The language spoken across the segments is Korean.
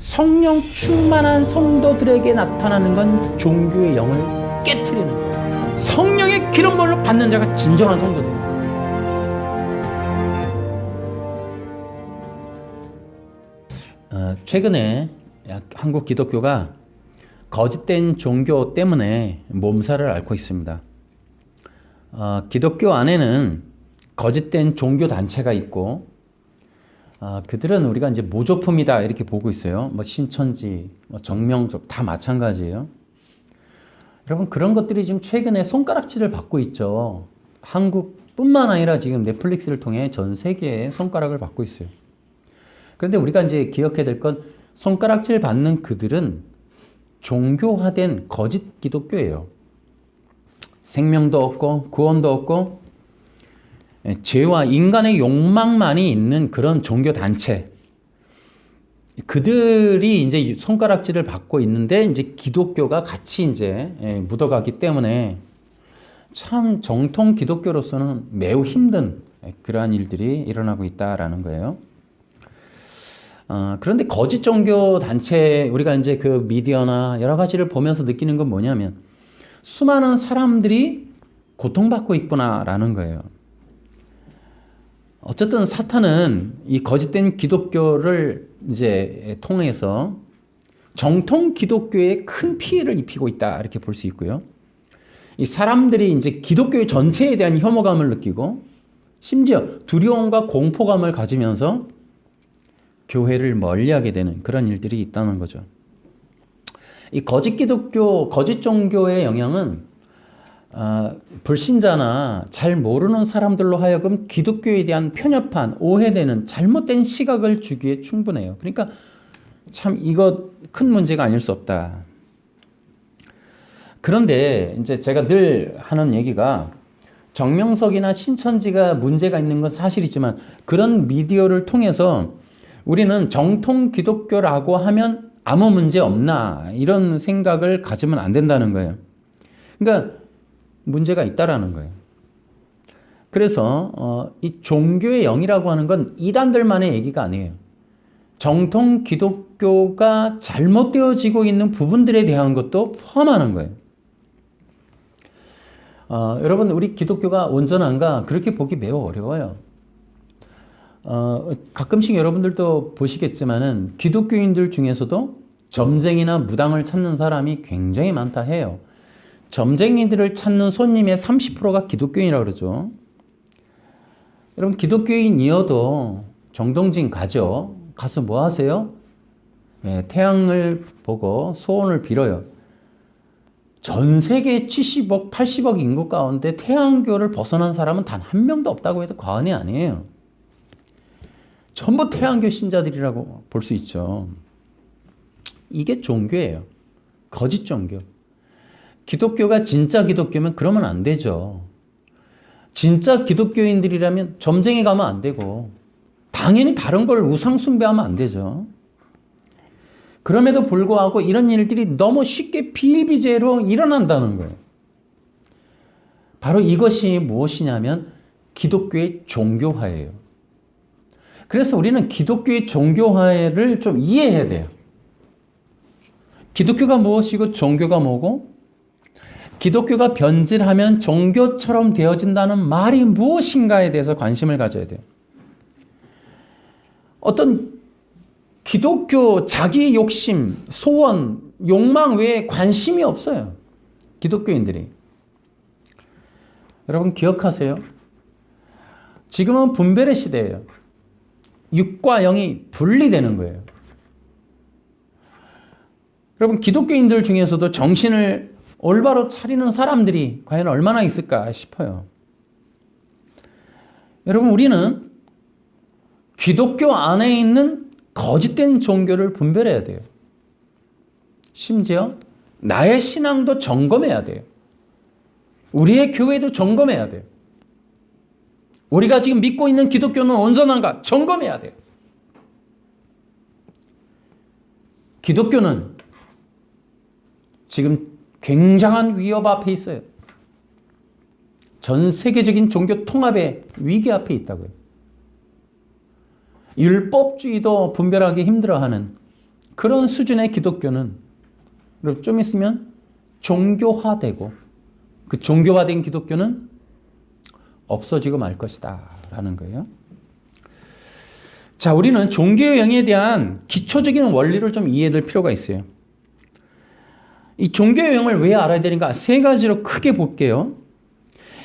성령 충만한 성도들에게 나타나는 건 종교의 영을 깨트리는 거예요. 성령의 기름부음을 받는 자가 진정한 성도들이에요. 최근에 한국 기독교가 거짓된 종교 때문에 몸살을 앓고 있습니다. 기독교 안에는 거짓된 종교 단체가 있고, 그들은 우리가 이제 모조품이다 이렇게 보고 있어요. 뭐 신천지, 정명적 다 마찬가지예요. 여러분, 그런 것들이 지금 최근에 손가락질을 받고 있죠. 한국뿐만 아니라 지금 넷플릭스를 통해 전 세계에 손가락을 받고 있어요. 그런데 우리가 이제 기억해야 될 건, 손가락질 받는 그들은 종교화된 거짓 기독교예요. 생명도 없고 구원도 없고 죄와 인간의 욕망만이 있는 그런 종교 단체. 그들이 이제 손가락질을 받고 있는데 이제 기독교가 같이 이제 묻어가기 때문에 참 정통 기독교로서는 매우 힘든 그러한 일들이 일어나고 있다라는 거예요. 그런데 거짓 종교 단체, 우리가 이제 그 미디어나 여러 가지를 보면서 느끼는 건 뭐냐면, 수많은 사람들이 고통받고 있구나라는 거예요. 어쨌든 사탄은 이 거짓된 기독교를 이제 통해서 정통 기독교에 큰 피해를 입히고 있다 이렇게 볼 수 있고요. 이 사람들이 이제 기독교 전체에 대한 혐오감을 느끼고 심지어 두려움과 공포감을 가지면서 교회를 멀리하게 되는 그런 일들이 있다는 거죠. 이 거짓 기독교, 거짓 종교의 영향은 불신자나 잘 모르는 사람들로 하여금 기독교에 대한 편협한, 오해되는 잘못된 시각을 주기에 충분해요. 그러니까 참 이거 큰 문제가 아닐 수 없다. 그런데 이제 제가 늘 하는 얘기가, 정명석이나 신천지가 문제가 있는 건 사실이지만 그런 미디어를 통해서 우리는 정통 기독교라고 하면 아무 문제 없나 이런 생각을 가지면 안 된다는 거예요. 그러니까 문제가 있다라는 거예요. 그래서 이 종교의 영이라고 하는 건 이단들만의 얘기가 아니에요. 정통 기독교가 잘못되어지고 있는 부분들에 대한 것도 포함하는 거예요. 여러분, 우리 기독교가 온전한가? 그렇게 보기 매우 어려워요. 가끔씩 여러분들도 보시겠지만은 기독교인들 중에서도 점쟁이나 무당을 찾는 사람이 굉장히 많다 해요. 점쟁이들을 찾는 손님의 30%가 기독교인이라고 그러죠. 여러분, 기독교인이어도 정동진 가죠. 가서 뭐 하세요? 태양을 보고 소원을 빌어요. 전 세계 70억, 80억 인구 가운데 태양교를 벗어난 사람은 단 한 명도 없다고 해도 과언이 아니에요. 전부 태양교 신자들이라고 볼 수 있죠. 이게 종교예요. 거짓 종교. 기독교가 진짜 기독교면 그러면 안 되죠. 진짜 기독교인들이라면 점쟁이 가면 안 되고 당연히 다른 걸 우상 숭배하면 안 되죠. 그럼에도 불구하고 이런 일들이 너무 쉽게 비일비재로 일어난다는 거예요. 바로 이것이 무엇이냐면 기독교의 종교화예요. 그래서 우리는 기독교의 종교화를 좀 이해해야 돼요. 기독교가 무엇이고 종교가 뭐고, 기독교가 변질하면 종교처럼 되어진다는 말이 무엇인가에 대해서 관심을 가져야 돼요. 어떤 기독교 자기 욕심, 소원, 욕망 외에 관심이 없어요. 기독교인들이. 여러분 기억하세요? 지금은 분별의 시대예요. 육과 영이 분리되는 거예요. 여러분, 기독교인들 중에서도 정신을 올바로 차리는 사람들이 과연 얼마나 있을까 싶어요. 여러분, 우리는 기독교 안에 있는 거짓된 종교를 분별해야 돼요. 심지어 나의 신앙도 점검해야 돼요. 우리의 교회도 점검해야 돼요. 우리가 지금 믿고 있는 기독교는 온전한가 점검해야 돼요. 기독교는 지금 굉장한 위협 앞에 있어요. 전 세계적인 종교 통합의 위기 앞에 있다고요. 율법주의도 분별하기 힘들어하는 그런 수준의 기독교는 좀 있으면 종교화되고 그 종교화된 기독교는 없어지고 말 것이다 라는 거예요. 자, 우리는 종교의 영에 대한 기초적인 원리를 좀 이해할 필요가 있어요. 이 종교의 영을 왜 알아야 되는가? 세 가지로 크게 볼게요.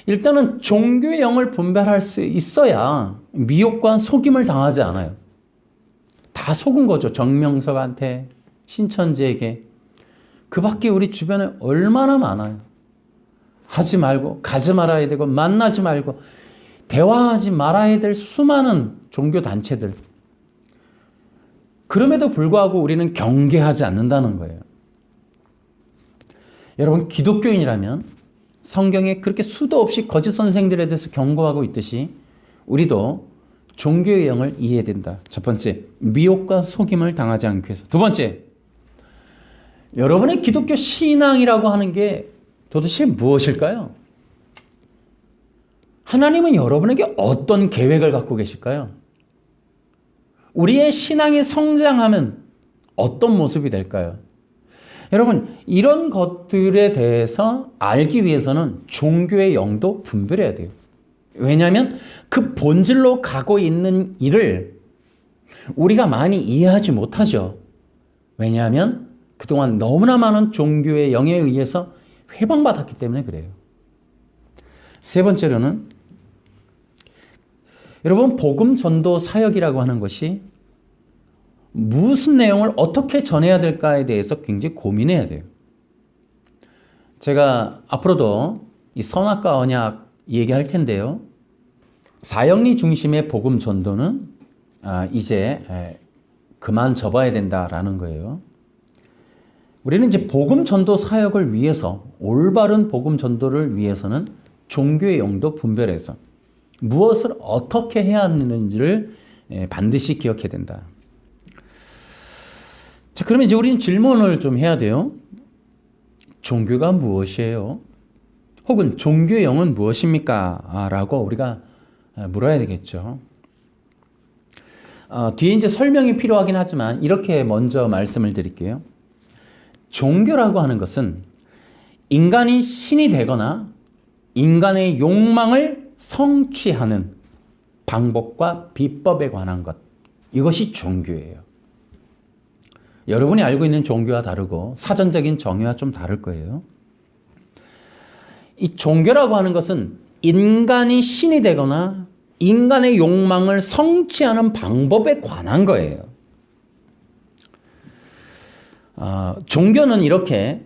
일단은 종교의 영을 분별할 수 있어야 미혹과 속임을 당하지 않아요. 다 속은 거죠. 정명석한테, 신천지에게. 그 밖에 우리 주변에 얼마나 많아요. 하지 말고, 가지 말아야 되고, 만나지 말고, 대화하지 말아야 될 수많은 종교 단체들. 그럼에도 불구하고 우리는 경계하지 않는다는 거예요. 여러분, 기독교인이라면 성경에 그렇게 수도 없이 거짓 선생들에 대해서 경고하고 있듯이 우리도 종교의 영을 이해해야 된다. 첫 번째, 미혹과 속임을 당하지 않기 위해서. 두 번째, 여러분의 기독교 신앙이라고 하는 게 도대체 무엇일까요? 하나님은 여러분에게 어떤 계획을 갖고 계실까요? 우리의 신앙이 성장하면 어떤 모습이 될까요? 여러분, 이런 것들에 대해서 알기 위해서는 종교의 영도 분별해야 돼요. 왜냐하면 그 본질로 가고 있는 일을 우리가 많이 이해하지 못하죠. 왜냐하면 그동안 너무나 많은 종교의 영에 의해서 회방받았기 때문에 그래요. 세 번째로는 여러분, 복음 전도 사역이라고 하는 것이 무슨 내용을 어떻게 전해야 될까에 대해서 굉장히 고민해야 돼요. 제가 앞으로도 이 선악과 언약 얘기할 텐데요. 사형리 중심의 복음 전도는 이제 그만 접어야 된다라는 거예요. 우리는 이제 복음 전도 사역을 위해서, 올바른 복음 전도를 위해서는 종교의 영도 분별해서 무엇을 어떻게 해야 하는지를 반드시 기억해야 된다. 자, 그러면 이제 우리는 질문을 좀 해야 돼요. 종교가 무엇이에요? 혹은 종교의 영은 무엇입니까? 라고 우리가 물어야 되겠죠. 뒤에 이제 설명이 필요하긴 하지만 이렇게 먼저 말씀을 드릴게요. 종교라고 하는 것은 인간이 신이 되거나 인간의 욕망을 성취하는 방법과 비법에 관한 것. 이것이 종교예요. 여러분이 알고 있는 종교와 다르고 사전적인 정의와 좀 다를 거예요. 이 종교라고 하는 것은 인간이 신이 되거나 인간의 욕망을 성취하는 방법에 관한 거예요. 종교는 이렇게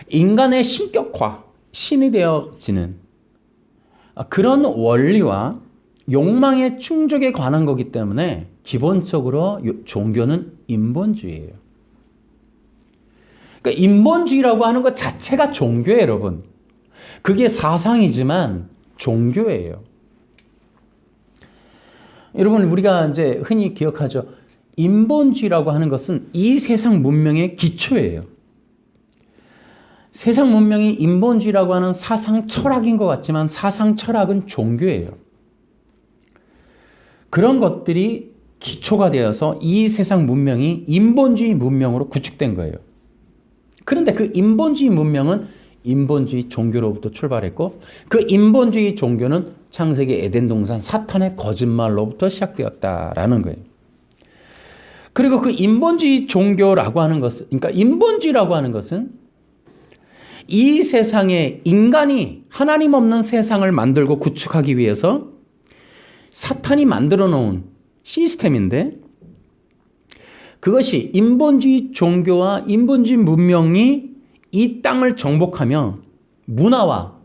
인간의 신격화, 신이 되어지는 그런 원리와 욕망의 충족에 관한 거기 때문에 기본적으로 종교는 인본주의예요. 그러니까 인본주의라고 하는 것 자체가 종교예요, 여러분. 그게 사상이지만 종교예요. 여러분, 우리가 이제 흔히 기억하죠. 인본주의라고 하는 것은 이 세상 문명의 기초예요. 세상 문명이 인본주의라고 하는 사상 철학인 것 같지만 사상 철학은 종교예요. 그런 것들이 기초가 되어서 이 세상 문명이 인본주의 문명으로 구축된 거예요. 그런데 그 인본주의 문명은 인본주의 종교로부터 출발했고 그 인본주의 종교는 창세기 에덴 동산 사탄의 거짓말로부터 시작되었다라는 거예요. 그리고 그 인본주의 종교라고 하는 것은, 그러니까 인본주의라고 하는 것은 이 세상에 인간이 하나님 없는 세상을 만들고 구축하기 위해서 사탄이 만들어 놓은 시스템인데 그것이 인본주의 종교와 인본주의 문명이 이 땅을 정복하며 문화와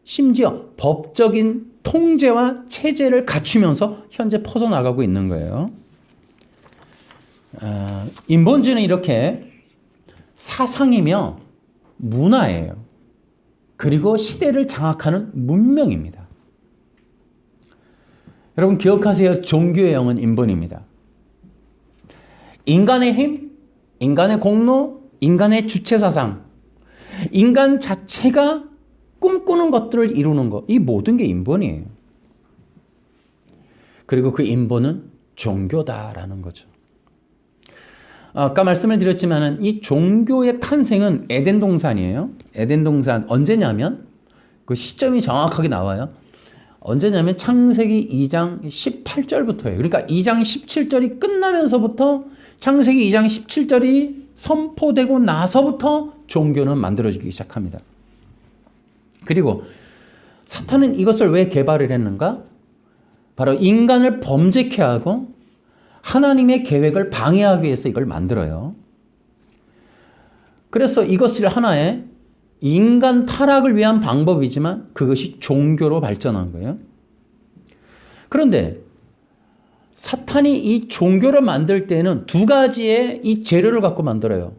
심지어 법적인 통제와 체제를 갖추면서 현재 퍼져나가고 있는 거예요. 인본주의는 이렇게 사상이며 문화예요. 그리고 시대를 장악하는 문명입니다. 여러분 기억하세요. 종교의 영은 인본입니다. 인간의 힘, 인간의 공로, 인간의 주체사상, 인간 자체가 꿈꾸는 것들을 이루는 것, 이 모든 게 인본이에요. 그리고 그 인본은 종교다라는 거죠. 아까 말씀을 드렸지만은 이 종교의 탄생은 에덴 동산이에요. 에덴 동산 언제냐면 그 시점이 정확하게 나와요. 언제냐면 창세기 2장 18절부터예요. 그러니까 2장 17절이 끝나면서부터 창세기 2장 17절이 선포되고 나서부터 종교는 만들어지기 시작합니다. 그리고 사탄은 이것을 왜 개발을 했는가? 바로 인간을 범죄케 하고 하나님의 계획을 방해하기 위해서 이걸 만들어요. 그래서 이것을 하나의 인간 타락을 위한 방법이지만 그것이 종교로 발전한 거예요. 그런데 사탄이 이 종교를 만들 때는 두 가지의 이 재료를 갖고 만들어요.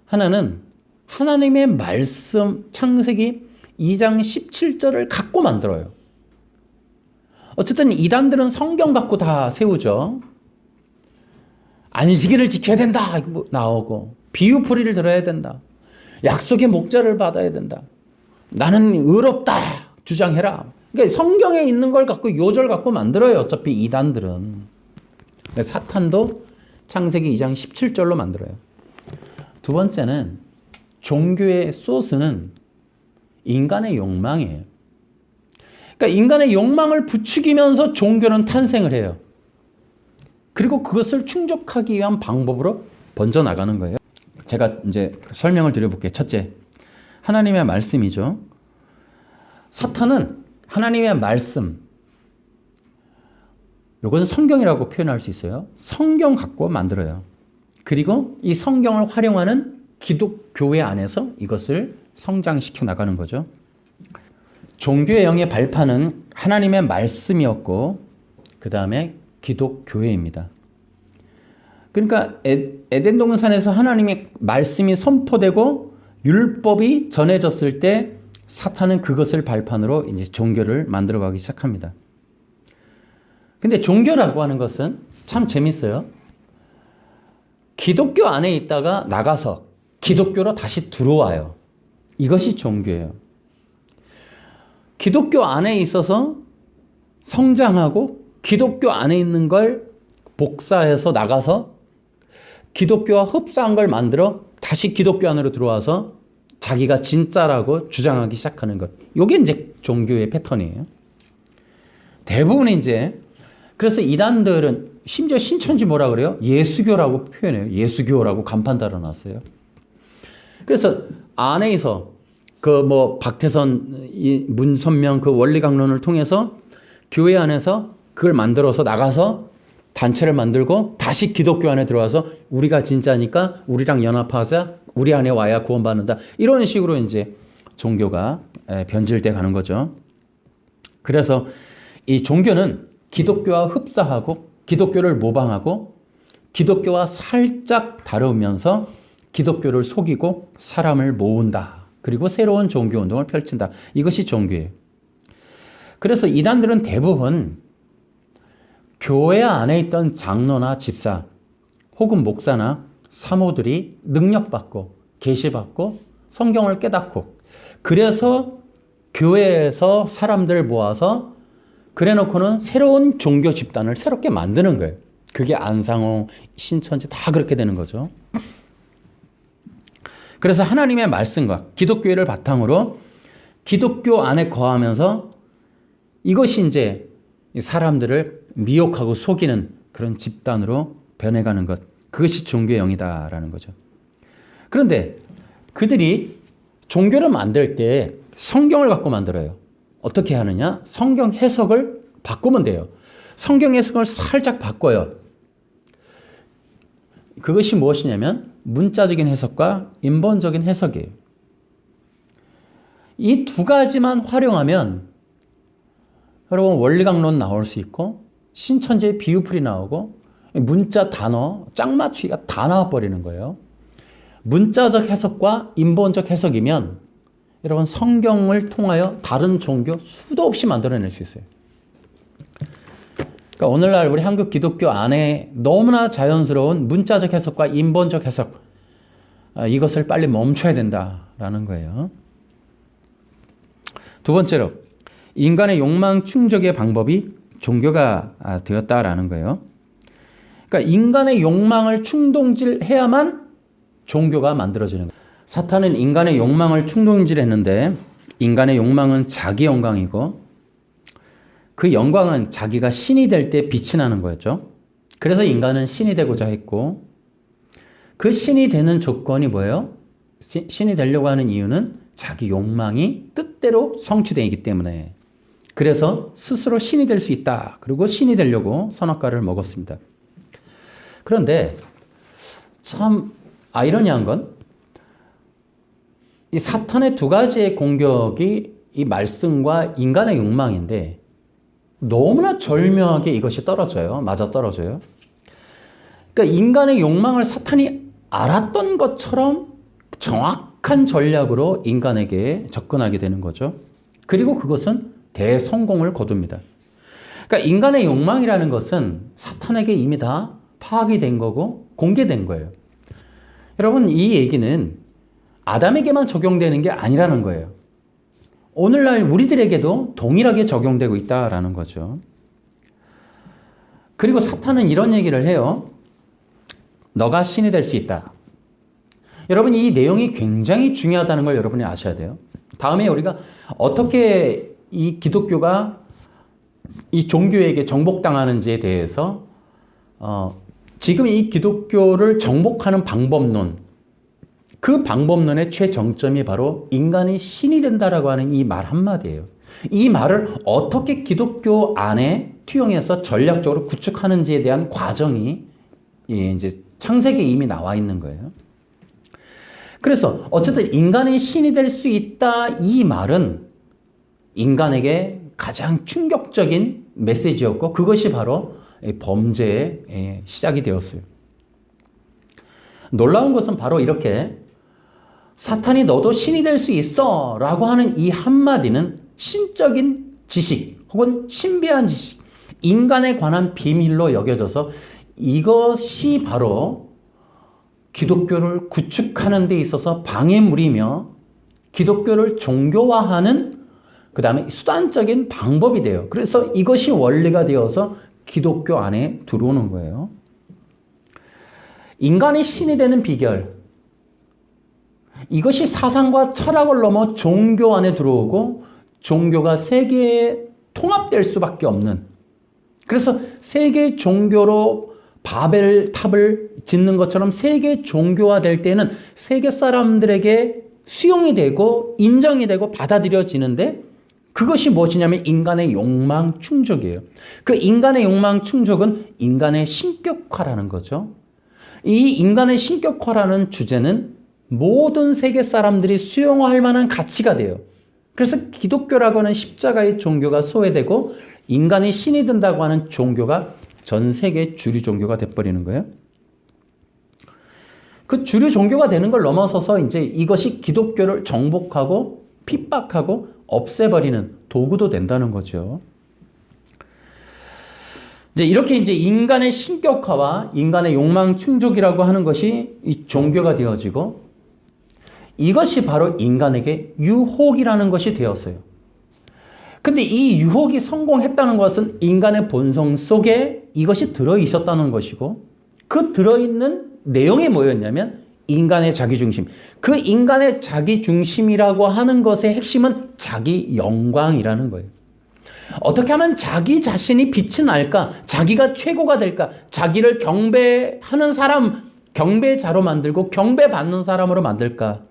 하나는 하나님의 말씀 창세기 2장 17절을 갖고 만들어요. 어쨌든 이단들은 성경 갖고 다 세우죠. 안식일을 지켜야 된다 나오고 비유풀이를 들어야 된다. 약속의 목자를 받아야 된다. 나는 의롭다 주장해라. 그러니까 성경에 있는 걸 갖고 요절 갖고 만들어요. 어차피 이단들은. 사탄도 창세기 2장 17절로 만들어요. 두 번째는 종교의 소스는 인간의 욕망이에요. 그러니까 인간의 욕망을 부추기면서 종교는 탄생을 해요. 그리고 그것을 충족하기 위한 방법으로 번져나가는 거예요. 제가 이제 설명을 드려볼게요. 첫째, 하나님의 말씀이죠. 사탄은 하나님의 말씀, 이건 성경이라고 표현할 수 있어요. 성경 갖고 만들어요. 그리고 이 성경을 활용하는 기독교회 안에서 이것을 성장시켜 나가는 거죠. 종교의 영의 발판은 하나님의 말씀이었고 그 다음에 기독교회입니다. 그러니까 에덴 동산에서 하나님의 말씀이 선포되고 율법이 전해졌을 때 사탄은 그것을 발판으로 이제 종교를 만들어가기 시작합니다. 근데 종교라고 하는 것은 참 재밌어요. 기독교 안에 있다가 나가서 기독교로 다시 들어와요. 이것이 종교예요. 기독교 안에 있어서 성장하고 기독교 안에 있는 걸 복사해서 나가서 기독교와 흡사한 걸 만들어 다시 기독교 안으로 들어와서 자기가 진짜라고 주장하기 시작하는 것. 이게 이제 종교의 패턴이에요. 대부분 이제 그래서 이단들은 심지어 신천지 뭐라 그래요? 예수교라고 표현해요. 예수교라고 간판 달아놨어요. 그래서 안에서 그 뭐 박태선, 문선명 그 원리 강론을 통해서 교회 안에서 그걸 만들어서 나가서 단체를 만들고 다시 기독교 안에 들어와서 우리가 진짜니까 우리랑 연합하자, 우리 안에 와야 구원받는다. 이런 식으로 이제 종교가 변질돼 가는 거죠. 그래서 이 종교는 기독교와 흡사하고 기독교를 모방하고 기독교와 살짝 다르면서 기독교를 속이고 사람을 모은다. 그리고 새로운 종교 운동을 펼친다. 이것이 종교예요. 그래서 이단들은 대부분 교회 안에 있던 장로나 집사 혹은 목사나 사모들이 능력받고 계시받고 성경을 깨닫고 그래서 교회에서 사람들 모아서 그래놓고는 새로운 종교 집단을 새롭게 만드는 거예요. 그게 안상홍, 신천지 다 그렇게 되는 거죠. 그래서 하나님의 말씀과 기독교를 바탕으로 기독교 안에 거하면서 이것이 이제 사람들을 미혹하고 속이는 그런 집단으로 변해가는 것. 그것이 종교의 영이다라는 거죠. 그런데 그들이 종교를 만들 때 성경을 갖고 만들어요. 어떻게 하느냐? 성경 해석을 바꾸면 돼요. 성경 해석을 살짝 바꿔요. 그것이 무엇이냐면 문자적인 해석과 인본적인 해석이에요. 이 두 가지만 활용하면 여러분 원리강론 나올 수 있고 신천지의 비유풀이 나오고 문자 단어 짝 맞추기가 다 나와버리는 거예요. 문자적 해석과 인본적 해석이면 여러분 성경을 통하여 다른 종교 수도 없이 만들어낼 수 있어요. 그러니까 오늘날 우리 한국 기독교 안에 너무나 자연스러운 문자적 해석과 인본적 해석 이것을 빨리 멈춰야 된다라는 거예요. 두 번째로 인간의 욕망 충족의 방법이 종교가 되었다라는 거예요. 그러니까 인간의 욕망을 충동질해야만 종교가 만들어지는 거예요. 사탄은 인간의 욕망을 충동질했는데 인간의 욕망은 자기 영광이고 그 영광은 자기가 신이 될 때 빛이 나는 거였죠. 그래서 인간은 신이 되고자 했고 그 신이 되는 조건이 뭐예요? 신이 되려고 하는 이유는 자기 욕망이 뜻대로 성취되기 때문에 그래서 스스로 신이 될 수 있다. 그리고 신이 되려고 선악과를 먹었습니다. 그런데 참 아이러니한 건 이 사탄의 두 가지의 공격이 이 말씀과 인간의 욕망인데 너무나 절묘하게 이것이 떨어져요. 맞아떨어져요. 그러니까 인간의 욕망을 사탄이 알았던 것처럼 정확한 전략으로 인간에게 접근하게 되는 거죠. 그리고 그것은 대성공을 거둡니다. 그러니까 인간의 욕망이라는 것은 사탄에게 이미 다 파악이 된 거고 공개된 거예요. 여러분, 이 얘기는 아담에게만 적용되는 게 아니라는 거예요. 오늘날 우리들에게도 동일하게 적용되고 있다라는 거죠. 그리고 사탄은 이런 얘기를 해요. 너가 신이 될 수 있다. 여러분, 이 내용이 굉장히 중요하다는 걸 여러분이 아셔야 돼요. 다음에 우리가 어떻게 이 기독교가 이 종교에게 정복당하는지에 대해서 지금 이 기독교를 정복하는 방법론, 그 방법론의 최정점이 바로 인간이 신이 된다라고 하는 이 말 한마디예요. 이 말을 어떻게 기독교 안에 투영해서 전략적으로 구축하는지에 대한 과정이 이제 창세기에 이미 나와 있는 거예요. 그래서 어쨌든 인간이 신이 될 수 있다 이 말은 인간에게 가장 충격적인 메시지였고 그것이 바로 범죄의 시작이 되었어요. 놀라운 것은 바로 이렇게 사탄이 너도 신이 될 수 있어 라고 하는 이 한마디는 신적인 지식 혹은 신비한 지식, 인간에 관한 비밀로 여겨져서 이것이 바로 기독교를 구축하는 데 있어서 방해물이며 기독교를 종교화하는 그 다음에 수단적인 방법이 돼요. 그래서 이것이 원리가 되어서 기독교 안에 들어오는 거예요. 인간이 신이 되는 비결, 이것이 사상과 철학을 넘어 종교 안에 들어오고 종교가 세계에 통합될 수밖에 없는, 그래서 세계 종교로 바벨탑을 짓는 것처럼 세계 종교화 될 때는 세계 사람들에게 수용이 되고 인정이 되고 받아들여지는데 그것이 무엇이냐면 인간의 욕망 충족이에요. 그 인간의 욕망 충족은 인간의 신격화라는 거죠. 이 인간의 신격화라는 주제는 모든 세계 사람들이 수용할 만한 가치가 돼요. 그래서 기독교라고 하는 십자가의 종교가 소외되고 인간이 신이 된다고 하는 종교가 전 세계 주류 종교가 돼버리는 거예요. 그 주류 종교가 되는 걸 넘어서서 이제 이것이 기독교를 정복하고 핍박하고 없애버리는 도구도 된다는 거죠. 이제 이렇게 이제 인간의 신격화와 인간의 욕망 충족이라고 하는 것이 이 종교가 되어지고 이것이 바로 인간에게 유혹이라는 것이 되었어요. 근데 이 유혹이 성공했다는 것은 인간의 본성 속에 이것이 들어있었다는 것이고 그 들어있는 내용이 뭐였냐면 인간의 자기중심. 그 인간의 자기중심이라고 하는 것의 핵심은 자기 영광이라는 거예요. 어떻게 하면 자기 자신이 빛이 날까? 자기가 최고가 될까? 자기를 경배하는 사람, 경배자로 만들고 경배받는 사람으로 만들까?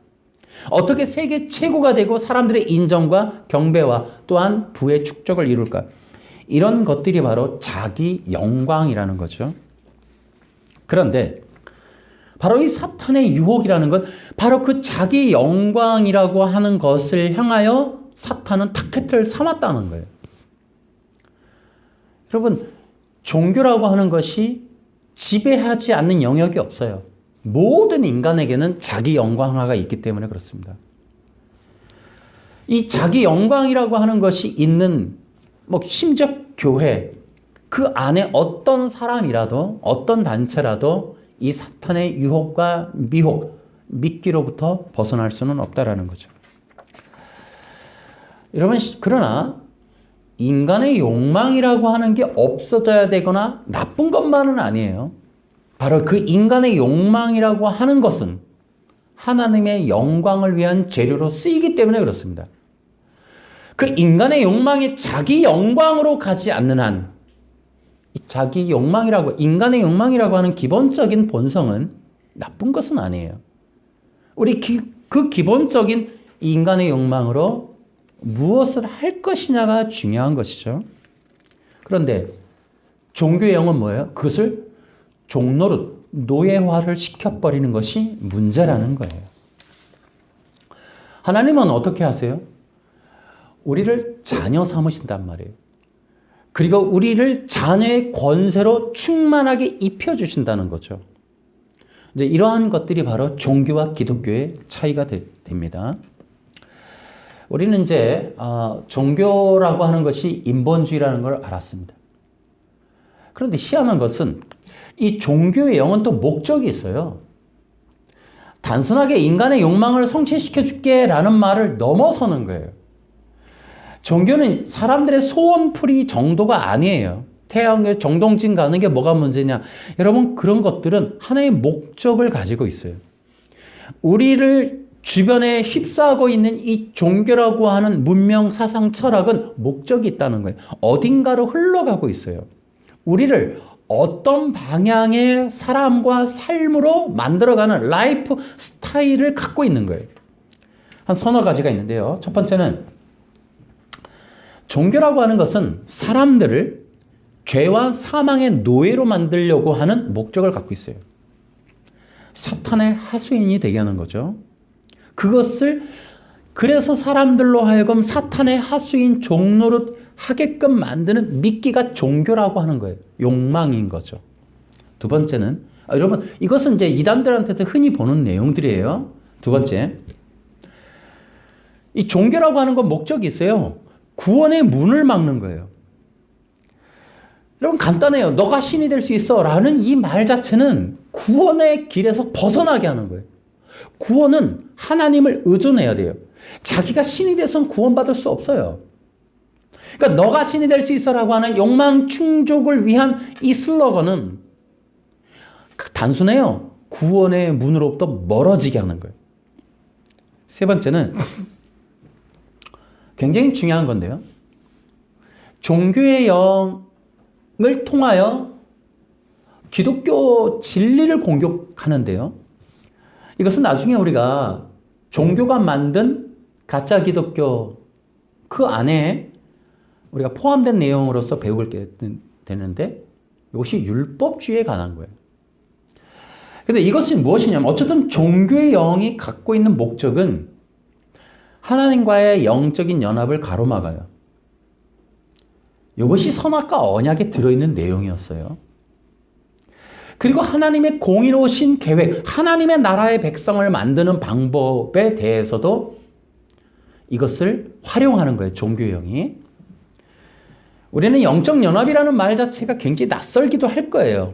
어떻게 세계 최고가 되고 사람들의 인정과 경배와 또한 부의 축적을 이룰까? 이런 것들이 바로 자기 영광이라는 거죠. 그런데 바로 이 사탄의 유혹이라는 건 바로 그 자기 영광이라고 하는 것을 향하여 사탄은 타켓을 삼았다는 거예요. 여러분, 종교라고 하는 것이 지배하지 않는 영역이 없어요. 모든 인간에게는 자기 영광화가 있기 때문에 그렇습니다. 이 자기 영광이라고 하는 것이 있는 심지어 교회, 그 안에 어떤 사람이라도 어떤 단체라도 이 사탄의 유혹과 미혹, 미끼로부터 벗어날 수는 없다라는 거죠. 여러분, 그러나 인간의 욕망이라고 하는 게 없어져야 되거나 나쁜 것만은 아니에요. 바로 그 인간의 욕망이라고 하는 것은 하나님의 영광을 위한 재료로 쓰이기 때문에 그렇습니다. 그 인간의 욕망이 자기 영광으로 가지 않는 한, 인간의 욕망이라고 하는 기본적인 본성은 나쁜 것은 아니에요. 우리 그 기본적인 인간의 욕망으로 무엇을 할 것이냐가 중요한 것이죠. 그런데 종교의 영은 뭐예요? 그것을 종노릇, 노예화를 시켜버리는 것이 문제라는 거예요. 하나님은 어떻게 하세요? 우리를 자녀 삼으신단 말이에요. 그리고 우리를 자녀의 권세로 충만하게 입혀주신다는 거죠. 이제 이러한 것들이 바로 종교와 기독교의 차이가 됩니다. 우리는 이제 종교라고 하는 것이 인본주의라는 걸 알았습니다. 그런데 희한한 것은 이 종교의 영은 또 목적이 있어요. 단순하게 인간의 욕망을 성취시켜 줄게라는 말을 넘어서는 거예요. 종교는 사람들의 소원풀이 정도가 아니에요. 태양에 정동진 가는 게 뭐가 문제냐. 여러분, 그런 것들은 하나의 목적을 가지고 있어요. 우리를 주변에 휩싸고 있는 이 종교라고 하는 문명, 사상, 철학은 목적이 있다는 거예요. 어딘가로 흘러가고 있어요. 우리를 어떤 방향의 사람과 삶으로 만들어가는 라이프 스타일을 갖고 있는 거예요. 한 서너 가지가 있는데요. 첫 번째는 종교라고 하는 것은 사람들을 죄와 사망의 노예로 만들려고 하는 목적을 갖고 있어요. 사탄의 하수인이 되게 하는 거죠. 그것을 그래서 사람들로 하여금 사탄의 하수인 종노릇 하게끔 만드는 미끼가 종교라고 하는 거예요. 욕망인 거죠. 두 번째는 여러분, 이것은 이제 이단들한테도 흔히 보는 내용들이에요. 두 번째, 이 종교라고 하는 건 목적이 있어요. 구원의 문을 막는 거예요. 여러분, 간단해요. 너가 신이 될 수 있어 라는 이 말 자체는 구원의 길에서 벗어나게 하는 거예요. 구원은 하나님을 의존해야 돼요. 자기가 신이 돼서는 구원받을 수 없어요. 그러니까 너가 신이 될 수 있어라고 하는 욕망 충족을 위한 이 슬로건은 단순해요. 구원의 문으로부터 멀어지게 하는 거예요. 세 번째는 굉장히 중요한 건데요. 종교의 영을 통하여 기독교 진리를 공격하는데요. 이것은 나중에 우리가 종교가 만든 가짜 기독교 그 안에 우리가 포함된 내용으로서 배우게 되는데 이것이 율법주의에 관한 거예요. 그런데 이것이 무엇이냐면 어쨌든 종교의 영이 갖고 있는 목적은 하나님과의 영적인 연합을 가로막아요. 이것이 선악과 언약에 들어있는 내용이었어요. 그리고 하나님의 공의로우신 계획, 하나님의 나라의 백성을 만드는 방법에 대해서도 이것을 활용하는 거예요. 종교의 영이. 우리는 영적 연합이라는 말 자체가 굉장히 낯설기도 할 거예요.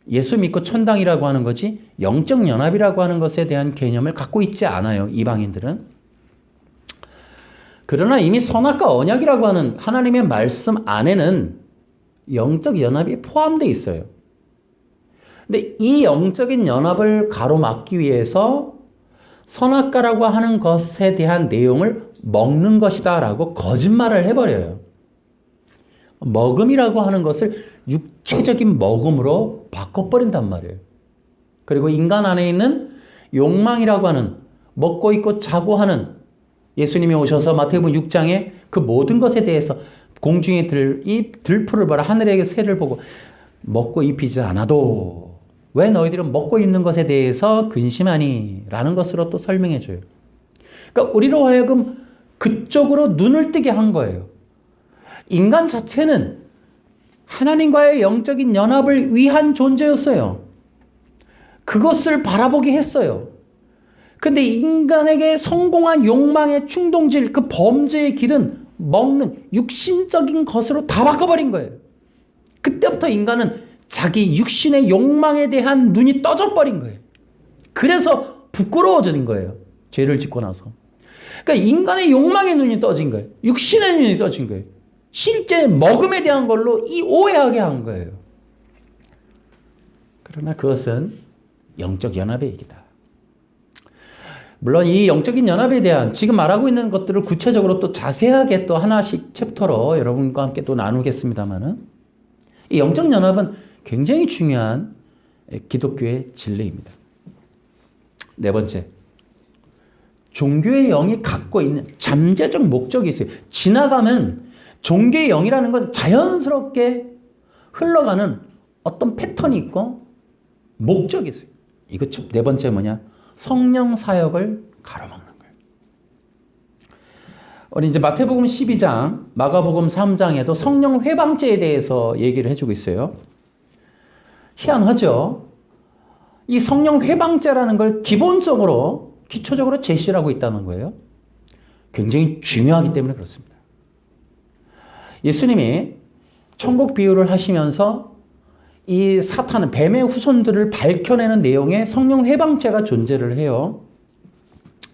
예수 믿고 천당이라고 하는 거지 영적 연합이라고 하는 것에 대한 개념을 갖고 있지 않아요. 이방인들은. 그러나 이미 선악과 언약이라고 하는 하나님의 말씀 안에는 영적 연합이 포함되어 있어요. 근데 이 영적인 연합을 가로막기 위해서 선악과라고 하는 것에 대한 내용을 먹는 것이다 라고 거짓말을 해버려요. 먹음이라고 하는 것을 육체적인 먹음으로 바꿔버린단 말이에요. 그리고 인간 안에 있는 욕망이라고 하는 먹고 입고 자고 하는 예수님이 오셔서 마태복음 6장에 그 모든 것에 대해서 공중에 이 들풀을 봐라 하늘의 새를 보고 먹고 입히지 않아도 왜 너희들은 먹고 입는 것에 대해서 근심하니? 라는 것으로 또 설명해 줘요. 그러니까 우리로 하여금 그쪽으로 눈을 뜨게 한 거예요. 인간 자체는 하나님과의 영적인 연합을 위한 존재였어요. 그것을 바라보게 했어요. 근데 인간에게 성공한 욕망의 충동질, 그 범죄의 길은 먹는 육신적인 것으로 다 바꿔버린 거예요. 그때부터 인간은 자기 육신의 욕망에 대한 눈이 떠져버린 거예요. 그래서 부끄러워지는 거예요. 죄를 짓고 나서. 그러니까 인간의 욕망의 눈이 떠진 거예요. 육신의 눈이 떠진 거예요. 실제 먹음에 대한 걸로 이 오해하게 한 거예요. 그러나 그것은 영적 연합의 얘기다. 물론 이 영적인 연합에 대한 지금 말하고 있는 것들을 구체적으로 또 자세하게 또 하나씩 챕터로 여러분과 함께 또 나누겠습니다만은 이 영적 연합은 굉장히 중요한 기독교의 진리입니다. 네 번째, 종교의 영이 갖고 있는 잠재적 목적이 있어요. 지나가면 종교의 영이라는 건 자연스럽게 흘러가는 어떤 패턴이 있고 목적이 있어요. 이거 네 번째 뭐냐? 성령 사역을 가로막는 거예요. 우리 이제 마태복음 12장, 마가복음 3장에도 성령 회방죄에 대해서 얘기를 해주고 있어요. 희한하죠? 이 성령 회방죄라는 걸 기본적으로, 기초적으로 제시를 하고 있다는 거예요. 굉장히 중요하기 때문에 그렇습니다. 예수님이 천국 비유를 하시면서 이 사탄, 뱀의 후손들을 밝혀내는 내용의 성령 회방죄가 존재를 해요.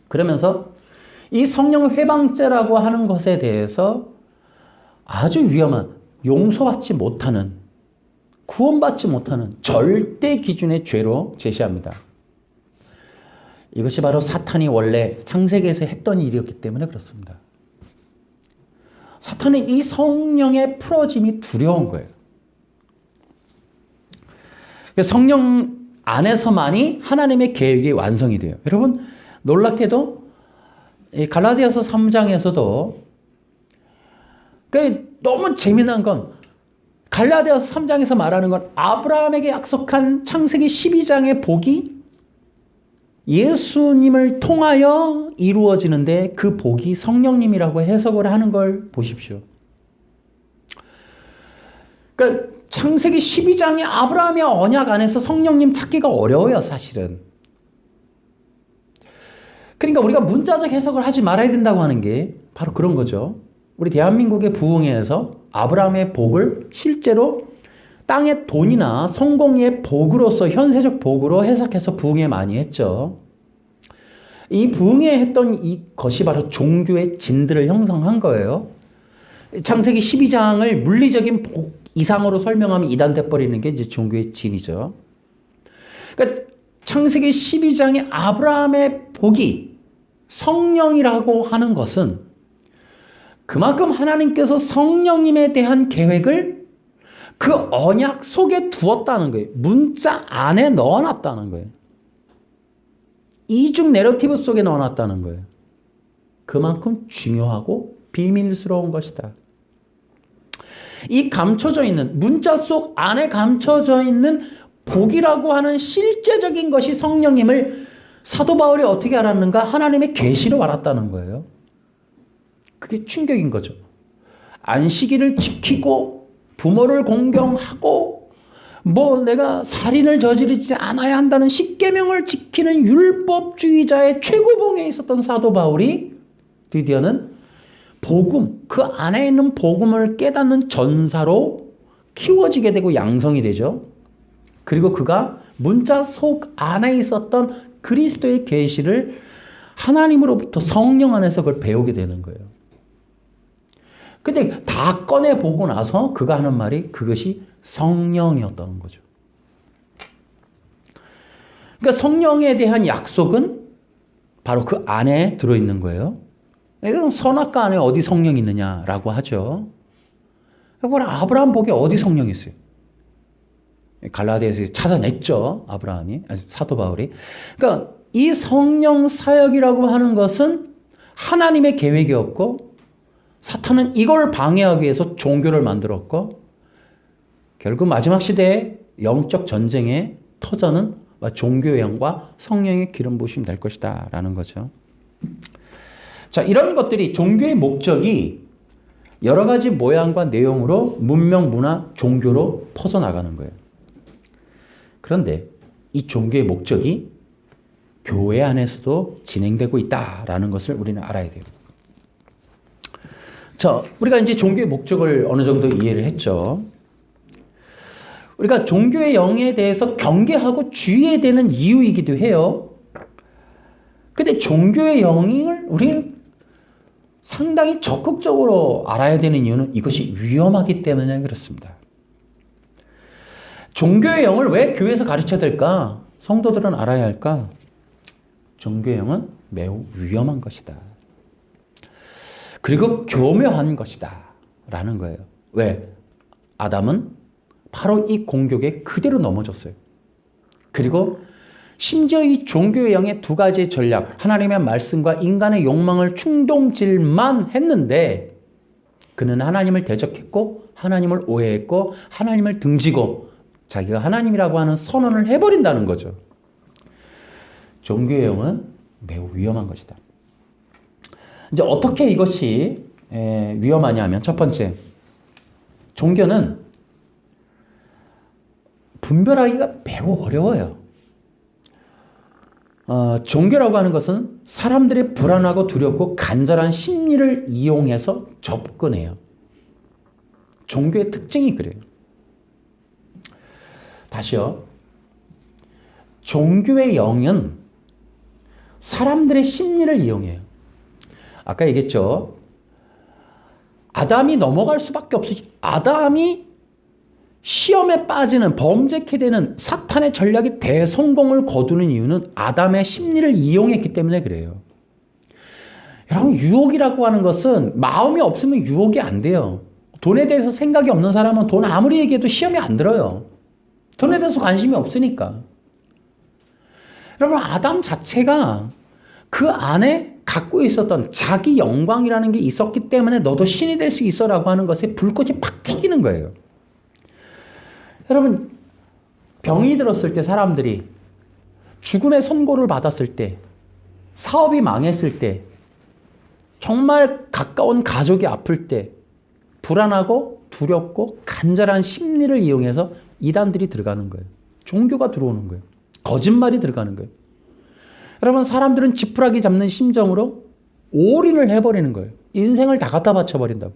그러면서 이 성령 회방죄라고 하는 것에 대해서 아주 위험한, 용서받지 못하는, 구원받지 못하는 절대 기준의 죄로 제시합니다. 이것이 바로 사탄이 원래 창세기에서 했던 일이었기 때문에 그렇습니다. 사탄은 이 성령의 풀어짐이 두려운 거예요. 성령 안에서만이 하나님의 계획이 완성이 돼요. 여러분 놀랍게도 갈라디아서 3장에서도 너무 재미난 건 갈라디아서 3장에서 말하는 건 아브라함에게 약속한 창세기 12장의 복이 예수님을 통하여 이루어지는데 그 복이 성령님이라고 해석을 하는 걸 보십시오. 그러니까 창세기 12장의 아브라함의 언약 안에서 성령님 찾기가 어려워요, 사실은. 그러니까 우리가 문자적 해석을 하지 말아야 된다고 하는 게 바로 그런 거죠. 우리 대한민국의 부흥회에서 아브라함의 복을 실제로 땅의 돈이나 성공의 복으로서 현세적 복으로 해석해서 부흥회 많이 했죠. 이 부흥회 했던 이것이 바로 종교의 진들을 형성한 거예요. 창세기 12장을 물리적인 복 이상으로 설명하면 이단돼 버리는 게 이제 종교의 진이죠. 그러니까 창세기 12장의 아브라함의 복이 성령이라고 하는 것은 그만큼 하나님께서 성령님에 대한 계획을 그 언약 속에 두었다는 거예요. 문자 안에 넣어놨다는 거예요. 이중 내러티브 속에 넣어놨다는 거예요. 그만큼 중요하고 비밀스러운 것이다. 이 감춰져 있는 문자 속 안에 감춰져 있는 복이라고 하는 실제적인 것이 성령님을 사도 바울이 어떻게 알았는가? 하나님의 계시로 알았다는 거예요. 그게 충격인 거죠. 안식일을 지키고 부모를 공경하고 내가 살인을 저지르지 않아야 한다는 십계명을 지키는 율법주의자의 최고봉에 있었던 사도 바울이 드디어는 복음, 그 안에 있는 복음을 깨닫는 전사로 키워지게 되고 양성이 되죠. 그리고 그가 문자 속 안에 있었던 그리스도의 계시를 하나님으로부터 성령 안에서 그걸 배우게 되는 거예요. 근데 다 꺼내보고 나서 그가 하는 말이 그것이 성령이었다는 거죠. 그러니까 성령에 대한 약속은 바로 그 안에 들어있는 거예요. 그럼 선악과 안에 어디 성령이 있느냐라고 하죠. 아브라함 복에 어디 성령이 있어요? 갈라디아에서 찾아냈죠. 아브라함이, 사도 바울이. 그러니까 이 성령 사역이라고 하는 것은 하나님의 계획이었고 사탄은 이걸 방해하기 위해서 종교를 만들었고 결국 마지막 시대의 영적 전쟁의 터전은 종교의 영과 성령의 기름 부으심이 될 것이다 라는 거죠. 자, 이런 것들이 종교의 목적이 여러 가지 모양과 내용으로 문명, 문화, 종교로 퍼져나가는 거예요. 그런데 이 종교의 목적이 교회 안에서도 진행되고 있다라는 것을 우리는 알아야 돼요. 자, 우리가 이제 종교의 목적을 어느 정도 이해를 했죠. 우리가 종교의 영에 대해서 경계하고 주의해야 되는 이유이기도 해요. 근데 종교의 영을 우리는 상당히 적극적으로 알아야 되는 이유는 이것이 위험하기 때문에 그렇습니다. 종교의 영을 왜 교회에서 가르쳐야 될까? 성도들은 알아야 할까? 종교의 영은 매우 위험한 것이다. 그리고 교묘한 것이다. 라는 거예요. 왜? 아담은 바로 이 공격에 그대로 넘어졌어요. 그리고 심지어 이 종교의 영의 두 가지의 전략, 하나님의 말씀과 인간의 욕망을 충동질만 했는데 그는 하나님을 대적했고 하나님을 오해했고 하나님을 등지고 자기가 하나님이라고 하는 선언을 해버린다는 거죠. 종교의 영은 매우 위험한 것이다. 이제 어떻게 이것이 위험하냐면 첫 번째, 종교는 분별하기가 매우 어려워요. 종교라고 하는 것은 사람들의 불안하고 두렵고 간절한 심리를 이용해서 접근해요. 종교의 특징이 그래요. 다시요. 종교의 영은 사람들의 심리를 이용해요. 아까 얘기했죠. 아담이 넘어갈 수밖에 없어요. 아담이 시험에 빠지는, 범죄케 되는 사탄의 전략이 대성공을 거두는 이유는 아담의 심리를 이용했기 때문에 그래요. 여러분, 유혹이라고 하는 것은 마음이 없으면 유혹이 안 돼요. 돈에 대해서 생각이 없는 사람은 돈 아무리 얘기해도 시험이 안 들어요. 돈에 대해서 관심이 없으니까. 여러분, 아담 자체가 그 안에 갖고 있었던 자기 영광이라는 게 있었기 때문에 너도 신이 될 수 있어라고 하는 것에 불꽃이 팍 튀기는 거예요. 여러분, 병이 들었을 때 사람들이 죽음의 선고를 받았을 때, 사업이 망했을 때, 정말 가까운 가족이 아플 때 불안하고 두렵고 간절한 심리를 이용해서 이단들이 들어가는 거예요. 종교가 들어오는 거예요. 거짓말이 들어가는 거예요. 여러분, 사람들은 지푸라기 잡는 심정으로 올인을 해버리는 거예요. 인생을 다 갖다 바쳐버린다고.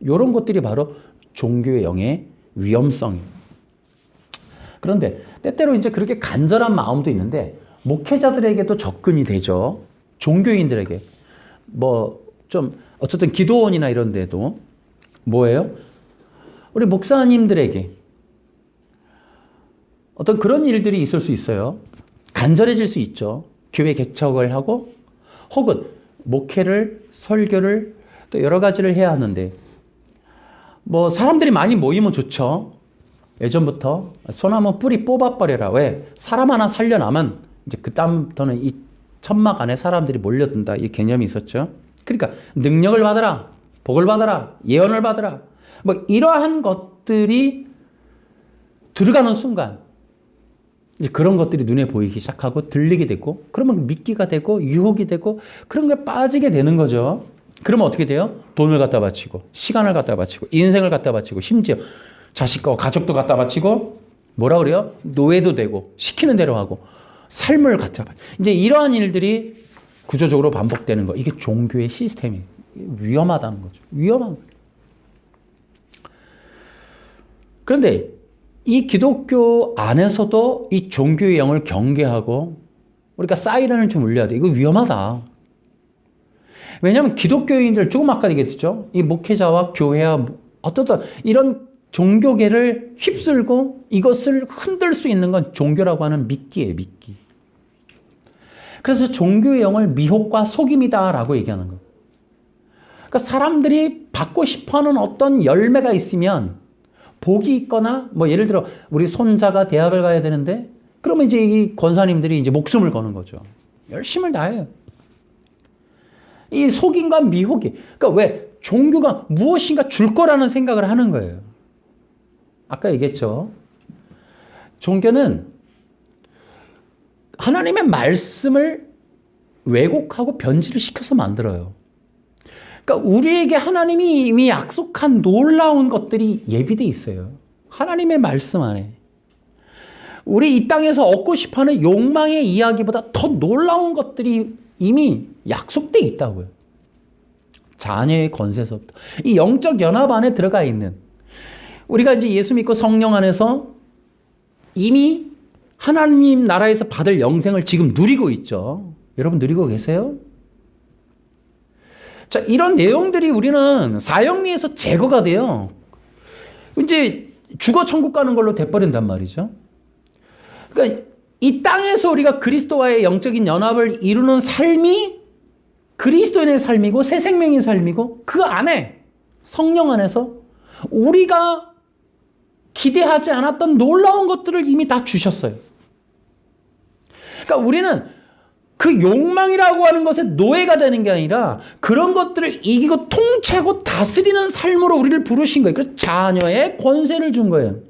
이런 것들이 바로 종교의 영의 위험성이에요. 그런데 때때로 이제 그렇게 간절한 마음도 있는데 목회자들에게도 접근이 되죠. 종교인들에게. 좀 어쨌든 기도원이나 이런 데도 뭐예요? 우리 목사님들에게 어떤 그런 일들이 있을 수 있어요. 간절해질 수 있죠. 교회 개척을 하고 혹은 목회를, 설교를 또 여러 가지를 해야 하는데 사람들이 많이 모이면 좋죠. 예전부터 소나무 뿌리 뽑아버려라. 왜? 사람 하나 살려나면 이제 그다음부터는 이 천막 안에 사람들이 몰려든다. 이 개념이 있었죠. 그러니까 능력을 받아라. 복을 받아라. 예언을 받아라. 이러한 것들이 들어가는 순간 이제 그런 것들이 눈에 보이기 시작하고 들리게 되고 그러면 믿기가 되고 유혹이 되고 그런 게 빠지게 되는 거죠. 그러면 어떻게 돼요? 돈을 갖다 바치고 시간을 갖다 바치고 인생을 갖다 바치고 심지어 자식과 가족도 갖다 바치고 뭐라 그래요? 노예도 되고 시키는 대로 하고 삶을 갖다 바치고 이제 이러한 일들이 구조적으로 반복되는 거. 이게 종교의 시스템이에요. 위험하다는 거죠. 위험한 거예요. 그런데 이 기독교 안에서도 이 종교의 영을 경계하고 우리가 사이렌을 좀 울려야 돼. 이거 위험하다. 왜냐하면 기독교인들 조금 아까 얘기했죠. 이 목회자와 교회와 어떤 이런 종교계를 휩쓸고 이것을 흔들 수 있는 건 종교라고 하는 미끼예요. 미끼. 그래서 종교의 영을 미혹과 속임이다라고 얘기하는 거예요. 그러니까 사람들이 받고 싶어하는 어떤 열매가 있으면 복이 있거나 예를 들어 우리 손자가 대학을 가야 되는데 그러면 이제 이 권사님들이 이제 목숨을 거는 거죠. 열심을 다해요. 이 속임과 미혹이. 그러니까 왜? 종교가 무엇인가 줄 거라는 생각을 하는 거예요. 아까 얘기했죠. 종교는 하나님의 말씀을 왜곡하고 변질을 시켜서 만들어요. 그러니까 우리에게 하나님이 이미 약속한 놀라운 것들이 예비되어 있어요. 하나님의 말씀 안에. 우리 이 땅에서 얻고 싶어하는 욕망의 이야기보다 더 놀라운 것들이 이미 약속되어 있다고요. 자녀의 권세서부터. 이 영적 연합 안에 들어가 있는 우리가 이제 예수 믿고 성령 안에서 이미 하나님 나라에서 받을 영생을 지금 누리고 있죠. 여러분 누리고 계세요? 자, 이런 내용들이 우리는 사형리에서 제거가 돼요. 이제 죽어 천국 가는 걸로 돼버린단 말이죠. 그러니까 이 땅에서 우리가 그리스도와의 영적인 연합을 이루는 삶이 그리스도인의 삶이고 새 생명의 삶이고 그 안에 성령 안에서 우리가 기대하지 않았던 놀라운 것들을 이미 다 주셨어요. 그러니까 우리는 그 욕망이라고 하는 것에 노예가 되는 게 아니라 그런 것들을 이기고 통치하고 다스리는 삶으로 우리를 부르신 거예요. 그래서 자녀의 권세를 준 거예요.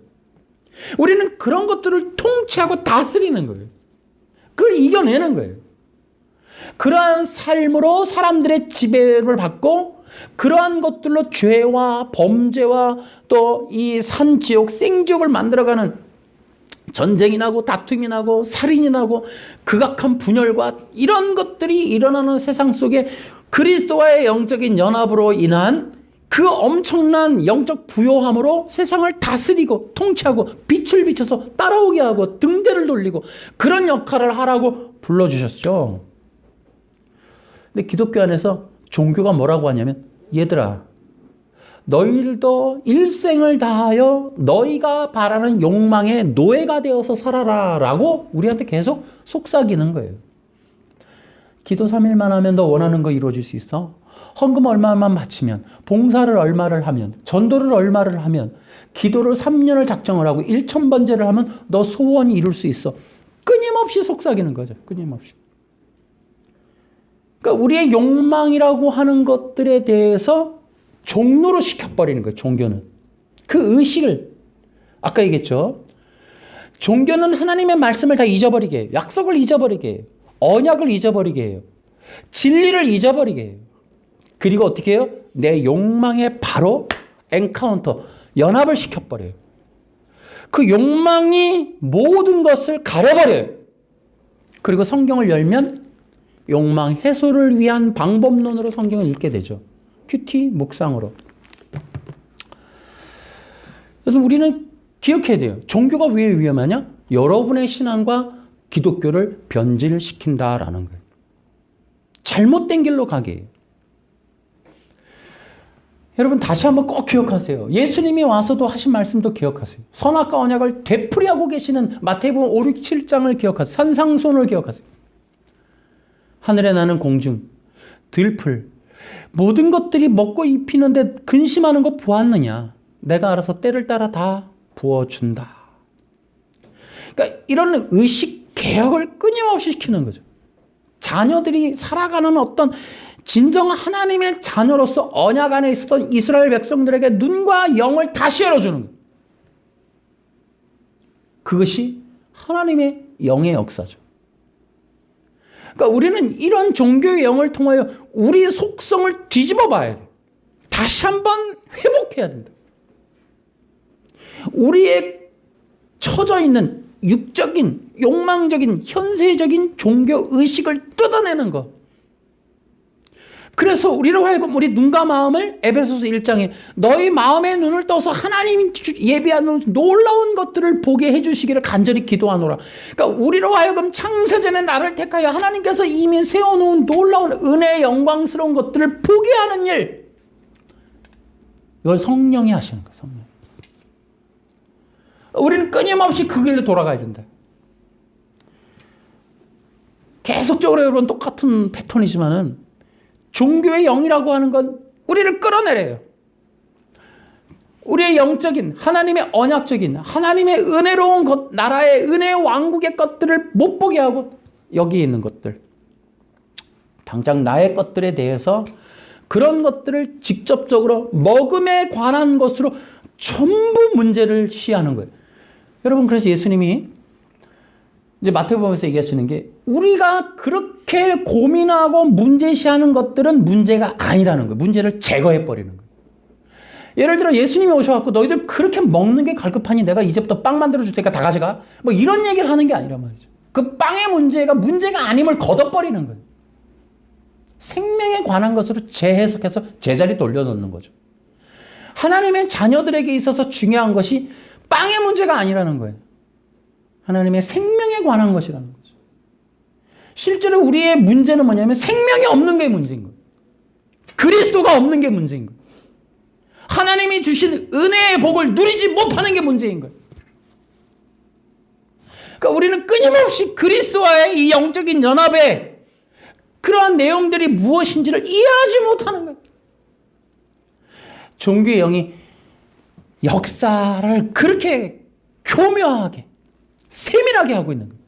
우리는 그런 것들을 통치하고 다스리는 거예요. 그걸 이겨내는 거예요. 그러한 삶으로 사람들의 지배를 받고 그러한 것들로 죄와 범죄와 또 이 산지옥, 생지옥을 만들어가는 전쟁이 나고 다툼이 나고 살인이 나고 극악한 분열과 이런 것들이 일어나는 세상 속에 그리스도와의 영적인 연합으로 인한 그 엄청난 영적 부요함으로 세상을 다스리고 통치하고 빛을 비춰서 따라오게 하고 등대를 돌리고 그런 역할을 하라고 불러주셨죠. 근데 기독교 안에서 종교가 뭐라고 하냐면 얘들아 너희들도 일생을 다하여 너희가 바라는 욕망의 노예가 되어서 살아라 라고 우리한테 계속 속삭이는 거예요. 기도 3일만 하면 너 원하는 거 이루어질 수 있어. 헌금 얼마만 바치면, 봉사를 얼마를 하면, 전도를 얼마를 하면, 기도를 3년을 작정을 하고 1,000번제를 하면 너 소원이 이룰 수 있어. 끊임없이 속삭이는 거죠. 끊임없이. 그러니까 우리의 욕망이라고 하는 것들에 대해서 종로로 시켜버리는 거예요. 종교는. 그 의식을 아까 얘기했죠. 종교는 하나님의 말씀을 다 잊어버리게 해요. 약속을 잊어버리게 해요. 언약을 잊어버리게 해요. 진리를 잊어버리게 해요. 그리고 어떻게 해요? 내 욕망에 바로 엔카운터, 연합을 시켜버려요. 그 욕망이 모든 것을 가려버려요. 그리고 성경을 열면 욕망 해소를 위한 방법론으로 성경을 읽게 되죠. 큐티 묵상으로. 그래서 우리는 기억해야 돼요. 종교가 왜 위험하냐? 여러분의 신앙과 기독교를 변질시킨다라는 거예요. 잘못된 길로 가게 해요. 여러분 다시 한번 꼭 기억하세요. 예수님이 와서도 하신 말씀도 기억하세요. 선악과 언약을 되풀이하고 계시는 마태복음 5, 6, 7장을 기억하세요. 산상수훈을 기억하세요. 하늘에 나는 공중, 들풀, 모든 것들이 먹고 입히는데 근심하는 거 보았느냐? 내가 알아서 때를 따라 다 부어준다. 그러니까 이런 의식 개혁을 끊임없이 시키는 거죠. 자녀들이 살아가는 어떤 진정 하나님의 자녀로서 언약 안에 있었던 이스라엘 백성들에게 눈과 영을 다시 열어주는 거예요. 그것이 하나님의 영의 역사죠. 그러니까 우리는 이런 종교의 영을 통하여 우리 속성을 뒤집어 봐야 돼요. 다시 한번 회복해야 된다. 우리의 처져 있는 육적인, 욕망적인, 현세적인 종교 의식을 뜯어내는 것. 그래서 우리로 하여금 우리 눈과 마음을 에베소서 1장에 너희 마음의 눈을 떠서 하나님이 예비하는 놀라운 것들을 보게 해주시기를 간절히 기도하노라. 그러니까 우리로 하여금 창세전에 나를 택하여 하나님께서 이미 세워놓은 놀라운 은혜의 영광스러운 것들을 보게 하는 일. 이걸 성령이 하시는 거예요. 성령. 우리는 끊임없이 그 길로 돌아가야 된다. 계속적으로 여러분 똑같은 패턴이지만은 종교의 영이라고 하는 건 우리를 끌어내려요. 우리의 영적인, 하나님의 언약적인, 하나님의 은혜로운 것, 나라의 은혜의 왕국의 것들을 못 보게 하고 여기에 있는 것들, 당장 나의 것들에 대해서 그런 것들을 직접적으로 먹음에 관한 것으로 전부 문제를 시하는 거예요. 여러분 그래서 예수님이 이제 마태복음에서 얘기하시는 게 우리가 그렇게 고민하고 문제시하는 것들은 문제가 아니라는 거예요. 문제를 제거해버리는 거예요. 예를 들어 예수님이 오셔갖고 너희들 그렇게 먹는 게 갈급하니 내가 이제부터 빵 만들어줄 테니까 다 가져가. 뭐 이런 얘기를 하는 게 아니란 말이죠. 그 빵의 문제가 아님을 걷어버리는 거예요. 생명에 관한 것으로 재해석해서 제자리 돌려놓는 거죠. 하나님의 자녀들에게 있어서 중요한 것이 빵의 문제가 아니라는 거예요. 하나님의 생명에 관한 것이라는 거죠. 실제로 우리의 문제는 뭐냐면 생명이 없는 게 문제인 거예요. 그리스도가 없는 게 문제인 거예요. 하나님이 주신 은혜의 복을 누리지 못하는 게 문제인 거예요. 그러니까 우리는 끊임없이 그리스도와의 이 영적인 연합에 그러한 내용들이 무엇인지를 이해하지 못하는 거예요. 종교의 영이 역사를 그렇게 교묘하게 세밀하게 하고 있는 거예요.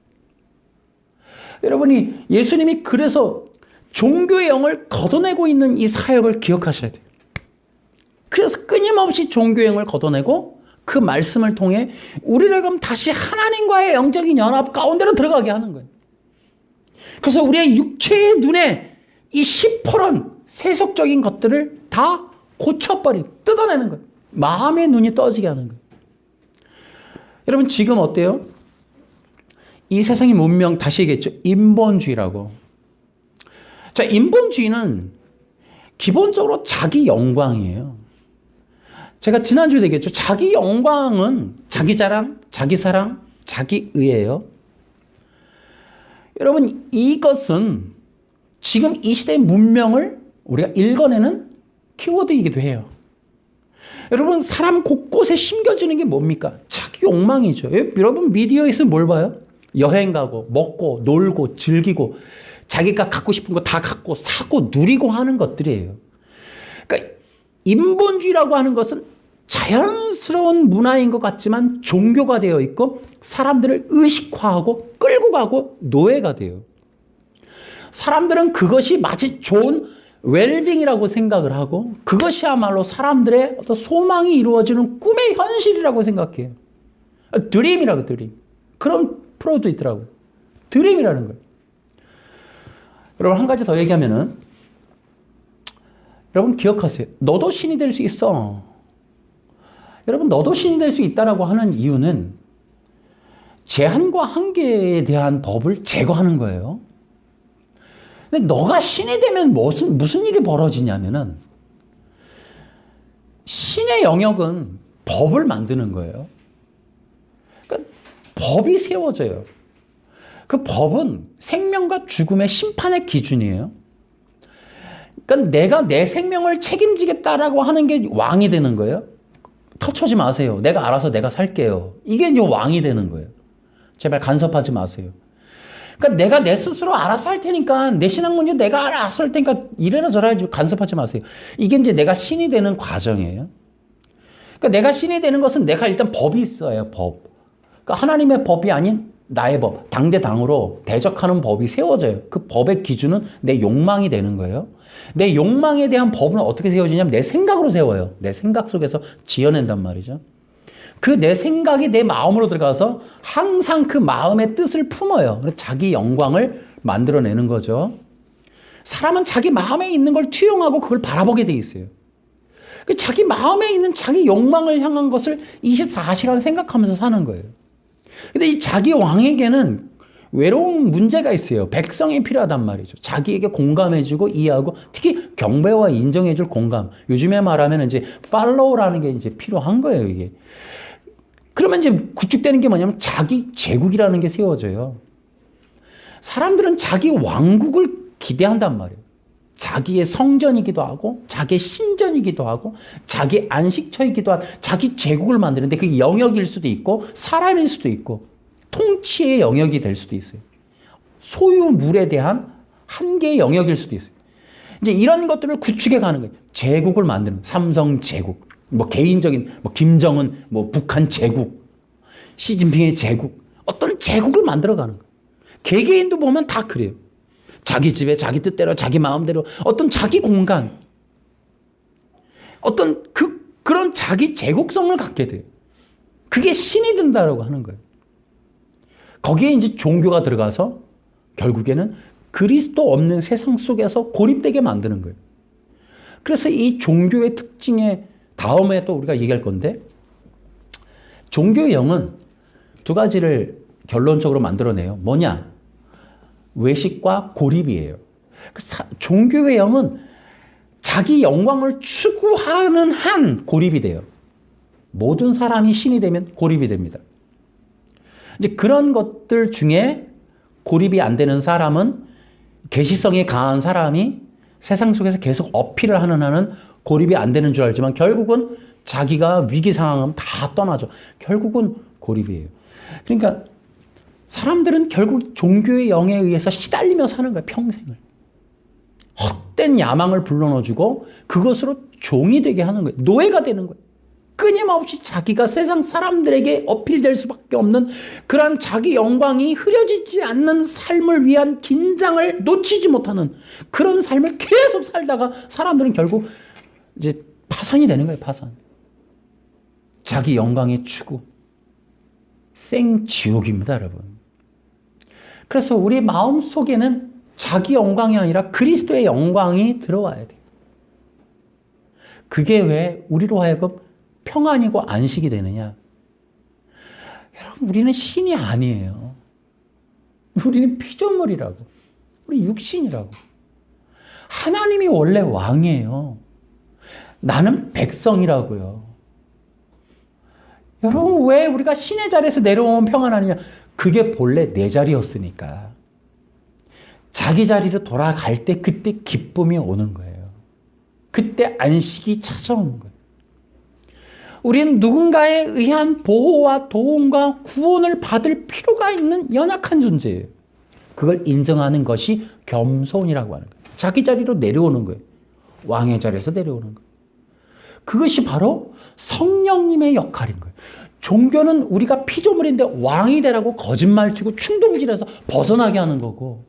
여러분이 예수님이 그래서 종교의 영을 걷어내고 있는 이 사역을 기억하셔야 돼요. 그래서 끊임없이 종교의 영을 걷어내고 그 말씀을 통해 우리를 그럼 다시 하나님과의 영적인 연합 가운데로 들어가게 하는 거예요. 그래서 우리의 육체의 눈에 이 시퍼런 세속적인 것들을 다 고쳐버리고 뜯어내는 거예요. 마음의 눈이 떠지게 하는 거예요. 여러분 지금 어때요? 이 세상의 문명 다시 얘기했죠. 인본주의라고. 자, 인본주의는 기본적으로 자기 영광이에요. 제가 지난주에 얘기했죠. 자기 영광은 자기 자랑, 자기 사랑, 자기 의예요. 여러분 이것은 지금 이 시대의 문명을 우리가 읽어내는 키워드이기도 해요. 여러분 사람 곳곳에 심겨지는 게 뭡니까? 자기 욕망이죠. 여러분 미디어에서 뭘 봐요? 여행 가고 먹고 놀고 즐기고 자기가 갖고 싶은 거 다 갖고 사고 누리고 하는 것들이에요. 그러니까 인본주의라고 하는 것은 자연스러운 문화인 것 같지만 종교가 되어 있고 사람들을 의식화하고 끌고 가고 노예가 돼요. 사람들은 그것이 마치 좋은 웰빙이라고 생각을 하고 그것이야말로 사람들의 어떤 소망이 이루어지는 꿈의 현실이라고 생각해요. 드림이라고 드림. 그런 프로도 있더라고요. 드림이라는 거예요. 여러분 한 가지 더 얘기하면은 여러분 기억하세요. 너도 신이 될 수 있어. 여러분 너도 신이 될 수 있다라고 하는 이유는 제한과 한계에 대한 법을 제거하는 거예요. 근데 너가 신이 되면 무슨 일이 벌어지냐면은 신의 영역은 법을 만드는 거예요. 그러니까 법이 세워져요. 그 법은 생명과 죽음의 심판의 기준이에요. 그러니까 내가 내 생명을 책임지겠다라고 하는 게 왕이 되는 거예요. 터치하지 마세요. 내가 알아서 내가 살게요. 이게 이제 왕이 되는 거예요. 제발 간섭하지 마세요. 그러니까 내가 내 스스로 알아서 할 테니까 내 신앙 문제 내가 알아서 할 테니까 이래라 저래라 간섭하지 마세요. 이게 이제 내가 신이 되는 과정이에요. 그러니까 내가 신이 되는 것은 내가 일단 법이 있어요. 법. 그러니까 하나님의 법이 아닌 나의 법, 당대당으로 대적하는 법이 세워져요. 그 법의 기준은 내 욕망이 되는 거예요. 내 욕망에 대한 법은 어떻게 세워지냐면 내 생각으로 세워요. 내 생각 속에서 지어낸단 말이죠. 그 내 생각이 내 마음으로 들어가서 항상 그 마음의 뜻을 품어요. 그래서 자기 영광을 만들어내는 거죠. 사람은 자기 마음에 있는 걸 투영하고 그걸 바라보게 돼 있어요. 자기 마음에 있는 자기 욕망을 향한 것을 24시간 생각하면서 사는 거예요. 근데 이 자기 왕에게는 외로운 문제가 있어요. 백성이 필요하단 말이죠. 자기에게 공감해주고 이해하고 특히 경배와 인정해줄 공감. 요즘에 말하면 이제 팔로우라는 게 이제 필요한 거예요, 이게. 그러면 이제 구축되는 게 뭐냐면 자기 제국이라는 게 세워져요. 사람들은 자기 왕국을 기대한단 말이에요. 자기의 성전이기도 하고 자기의 신전이기도 하고 자기 안식처이기도 한 자기 제국을 만드는데 그게 영역일 수도 있고 사람일 수도 있고 통치의 영역이 될 수도 있어요. 소유물에 대한 한계의 영역일 수도 있어요. 이제 이런 것들을 구축해 가는 거예요. 제국을 만드는 거예요. 삼성 제국, 뭐 개인적인 뭐 김정은, 뭐 북한 제국, 시진핑의 제국, 어떤 제국을 만들어 가는 거예요. 개개인도 보면 다 그래요. 자기 집에 자기 뜻대로 자기 마음대로 어떤 자기 공간, 어떤 그런 자기 제국성을 갖게 돼요. 그게 신이 된다라고 하는 거예요. 거기에 이제 종교가 들어가서 결국에는 그리스도 없는 세상 속에서 고립되게 만드는 거예요. 그래서 이 종교의 특징에 다음에 또 우리가 얘기할 건데 종교의 영은 두 가지를 결론적으로 만들어내요. 뭐냐? 외식과 고립이에요. 종교의 영은 자기 영광을 추구하는 한 고립이 돼요. 모든 사람이 신이 되면 고립이 됩니다. 이제 그런 것들 중에 고립이 안 되는 사람은 계시성이 강한 사람이 세상 속에서 계속 어필을 하는 한은 고립이 안 되는 줄 알지만 결국은 자기가 위기 상황은 다 떠나죠. 결국은 고립이에요. 그러니까 사람들은 결국 종교의 영에 의해서 시달리며 사는 거예요. 평생을. 헛된 야망을 불러넣어주고 그것으로 종이 되게 하는 거예요. 노예가 되는 거예요. 끊임없이 자기가 세상 사람들에게 어필될 수밖에 없는 그러한 자기 영광이 흐려지지 않는 삶을 위한 긴장을 놓치지 못하는 그런 삶을 계속 살다가 사람들은 결국 이제 파산이 되는 거예요. 파산. 자기 영광의 추구. 생지옥입니다, 여러분. 그래서 우리 마음 속에는 자기 영광이 아니라 그리스도의 영광이 들어와야 돼요. 그게 왜 우리로 하여금 평안이고 안식이 되느냐? 여러분, 우리는 신이 아니에요. 우리는 피조물이라고. 우리 육신이라고. 하나님이 원래 왕이에요. 나는 백성이라고요. 여러분, 왜 우리가 신의 자리에서 내려오면 평안하느냐? 그게 본래 내 자리였으니까. 자기 자리로 돌아갈 때 그때 기쁨이 오는 거예요. 그때 안식이 찾아오는 거예요. 우리는 누군가에 의한 보호와 도움과 구원을 받을 필요가 있는 연약한 존재예요. 그걸 인정하는 것이 겸손이라고 하는 거예요. 자기 자리로 내려오는 거예요. 왕의 자리에서 내려오는 거예요. 그것이 바로 성령님의 역할인 거예요. 종교는 우리가 피조물인데 왕이 되라고 거짓말치고 충동질해서 벗어나게 하는 거고,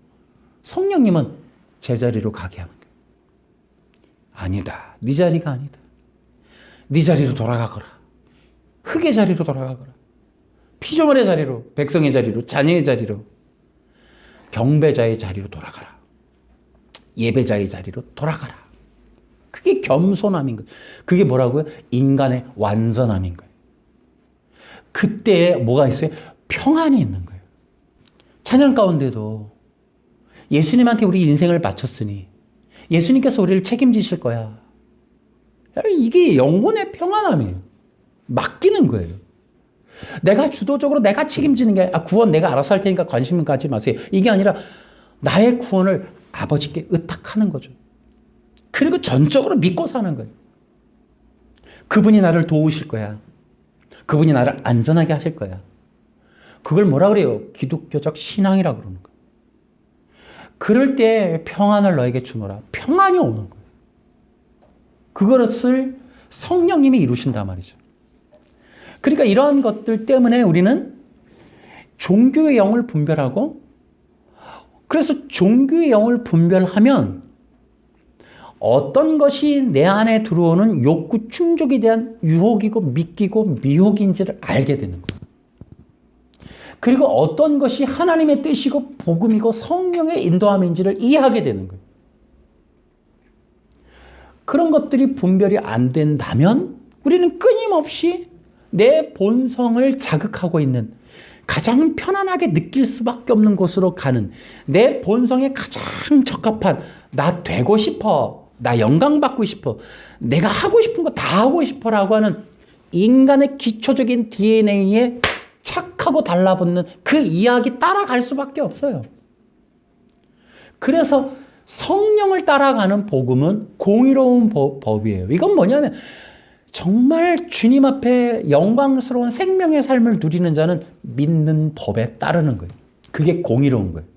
성령님은 제자리로 가게 하는 거예요. 아니다. 네 자리가 아니다. 네 자리로 돌아가거라. 흙의 자리로 돌아가거라. 피조물의 자리로, 백성의 자리로, 자녀의 자리로, 경배자의 자리로 돌아가라. 예배자의 자리로 돌아가라. 그게 겸손함인 거예요. 그게 뭐라고요? 인간의 완전함인 거예요. 그때 뭐가 있어요? 평안이 있는 거예요. 찬양 가운데도 예수님한테 우리 인생을 바쳤으니 예수님께서 우리를 책임지실 거야. 이게 영혼의 평안함이에요. 맡기는 거예요. 내가 주도적으로 내가 책임지는 게 구원 내가 알아서 할 테니까 관심 갖지 마세요. 이게 아니라 나의 구원을 아버지께 의탁하는 거죠. 그리고 전적으로 믿고 사는 거예요. 그분이 나를 도우실 거야. 그분이 나를 안전하게 하실 거야. 그걸 뭐라 그래요? 기독교적 신앙이라고 그러는 거예요. 그럴 때 평안을 너에게 주노라. 평안이 오는 거예요. 그것을 성령님이 이루신단 말이죠. 그러니까 이러한 것들 때문에 우리는 종교의 영을 분별하고, 그래서 종교의 영을 분별하면 어떤 것이 내 안에 들어오는 욕구 충족에 대한 유혹이고 믿기고 미혹인지를 알게 되는 거예요. 그리고 어떤 것이 하나님의 뜻이고 복음이고 성령의 인도함인지를 이해하게 되는 거예요. 그런 것들이 분별이 안 된다면 우리는 끊임없이 내 본성을 자극하고 있는, 가장 편안하게 느낄 수밖에 없는 곳으로 가는, 내 본성에 가장 적합한, 나 되고 싶어, 나 영광 받고 싶어, 내가 하고 싶은 거 다 하고 싶어 라고 하는 인간의 기초적인 DNA에 착하고 달라붙는 그 이야기 따라갈 수밖에 없어요. 그래서 성령을 따라가는 복음은 공의로운 법이에요. 이건 뭐냐면 정말 주님 앞에 영광스러운 생명의 삶을 누리는 자는 믿는 법에 따르는 거예요. 그게 공의로운 거예요.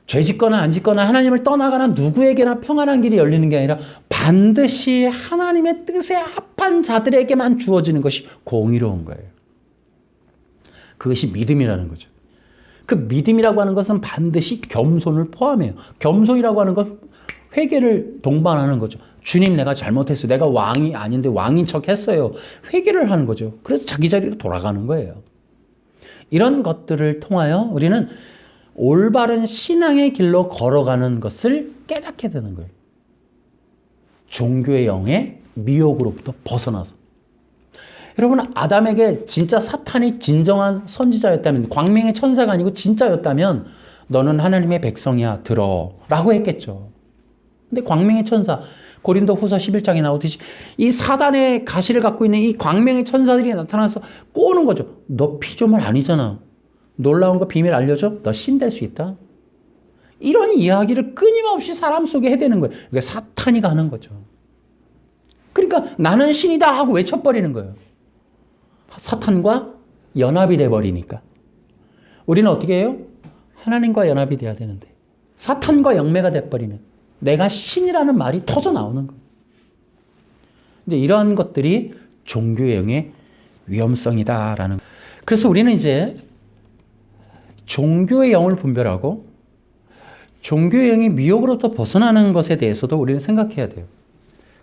죄 짓거나 안 짓거나 하나님을 떠나가는 누구에게나 평안한 길이 열리는 게 아니라 반드시 하나님의 뜻에 합한 자들에게만 주어지는 것이 공의로운 거예요. 그것이 믿음이라는 거죠. 그 믿음이라고 하는 것은 반드시 겸손을 포함해요. 겸손이라고 하는 건 회개를 동반하는 거죠. 주님, 내가 잘못했어요. 내가 왕이 아닌데 왕인 척 했어요. 회개를 하는 거죠. 그래서 자기 자리로 돌아가는 거예요. 이런 것들을 통하여 우리는 올바른 신앙의 길로 걸어가는 것을 깨닫게 되는 거예요. 종교의 영의 미혹으로부터 벗어나서. 여러분, 아담에게 진짜 사탄이 진정한 선지자였다면, 광명의 천사가 아니고 진짜였다면 너는 하나님의 백성이야, 들어 라고 했겠죠. 근데 광명의 천사, 고린도 후서 11장에 나오듯이 이 사단의 가시를 갖고 있는 이 광명의 천사들이 나타나서 꼬는 거죠. 너 피조물 아니잖아. 놀라운 거 비밀 알려줘? 너 신 될 수 있다. 이런 이야기를 끊임없이 사람 속에 해대는 거예요. 그게 사탄이 가는 거죠. 그러니까 나는 신이다 하고 외쳐버리는 거예요. 사탄과 연합이 돼버리니까. 우리는 어떻게 해요? 하나님과 연합이 돼야 되는데 사탄과 영매가 돼버리면 내가 신이라는 말이 터져 나오는 거예요. 이제 이러한 것들이 종교의 영의 위험성이다라는 거예요. 그래서 우리는 이제 종교의 영을 분별하고 종교의 영이 미혹으로부터 벗어나는 것에 대해서도 우리는 생각해야 돼요.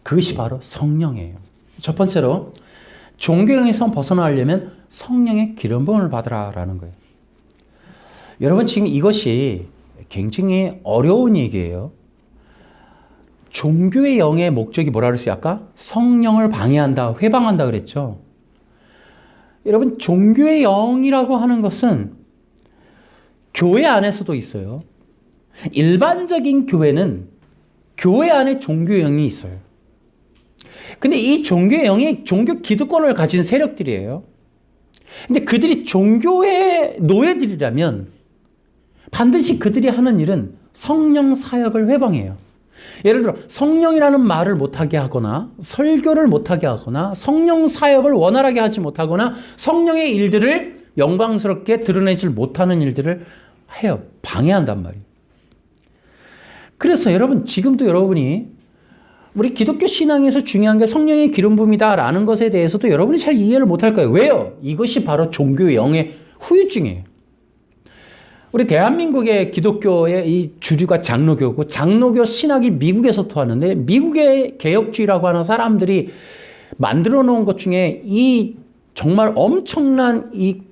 그것이 바로 성령이에요. 첫 번째로 종교의 영에서 벗어나려면 성령의 기름 부음을 받으라라는 거예요. 여러분 지금 이것이 굉장히 어려운 얘기예요. 종교의 영의 목적이 뭐라 그랬어요? 아까 성령을 방해한다, 회방한다 그랬죠. 여러분 종교의 영이라고 하는 것은 교회 안에서도 있어요. 일반적인 교회는 교회 안에 종교의 영이 있어요. 근데 이 종교의 영이 종교 기득권을 가진 세력들이에요. 근데 그들이 종교의 노예들이라면 반드시 그들이 하는 일은 성령 사역을 회방해요. 예를 들어 성령이라는 말을 못하게 하거나 설교를 못하게 하거나 성령 사역을 원활하게 하지 못하거나 성령의 일들을 영광스럽게 드러내질 못하는 일들을 해요. 방해한단 말이에요. 그래서 여러분 지금도 여러분이 우리 기독교 신앙에서 중요한 게 성령의 기름 부음이다라는 것에 대해서도 여러분이 잘 이해를 못할 거예요. 왜요? 이것이 바로 종교의 영의 후유증이에요. 우리 대한민국의 기독교의 이 주류가 장로교고 장로교 신학이 미국에서 토하는데 미국의 개혁주의라고 하는 사람들이 만들어 놓은 것 중에 이 정말 엄청난 이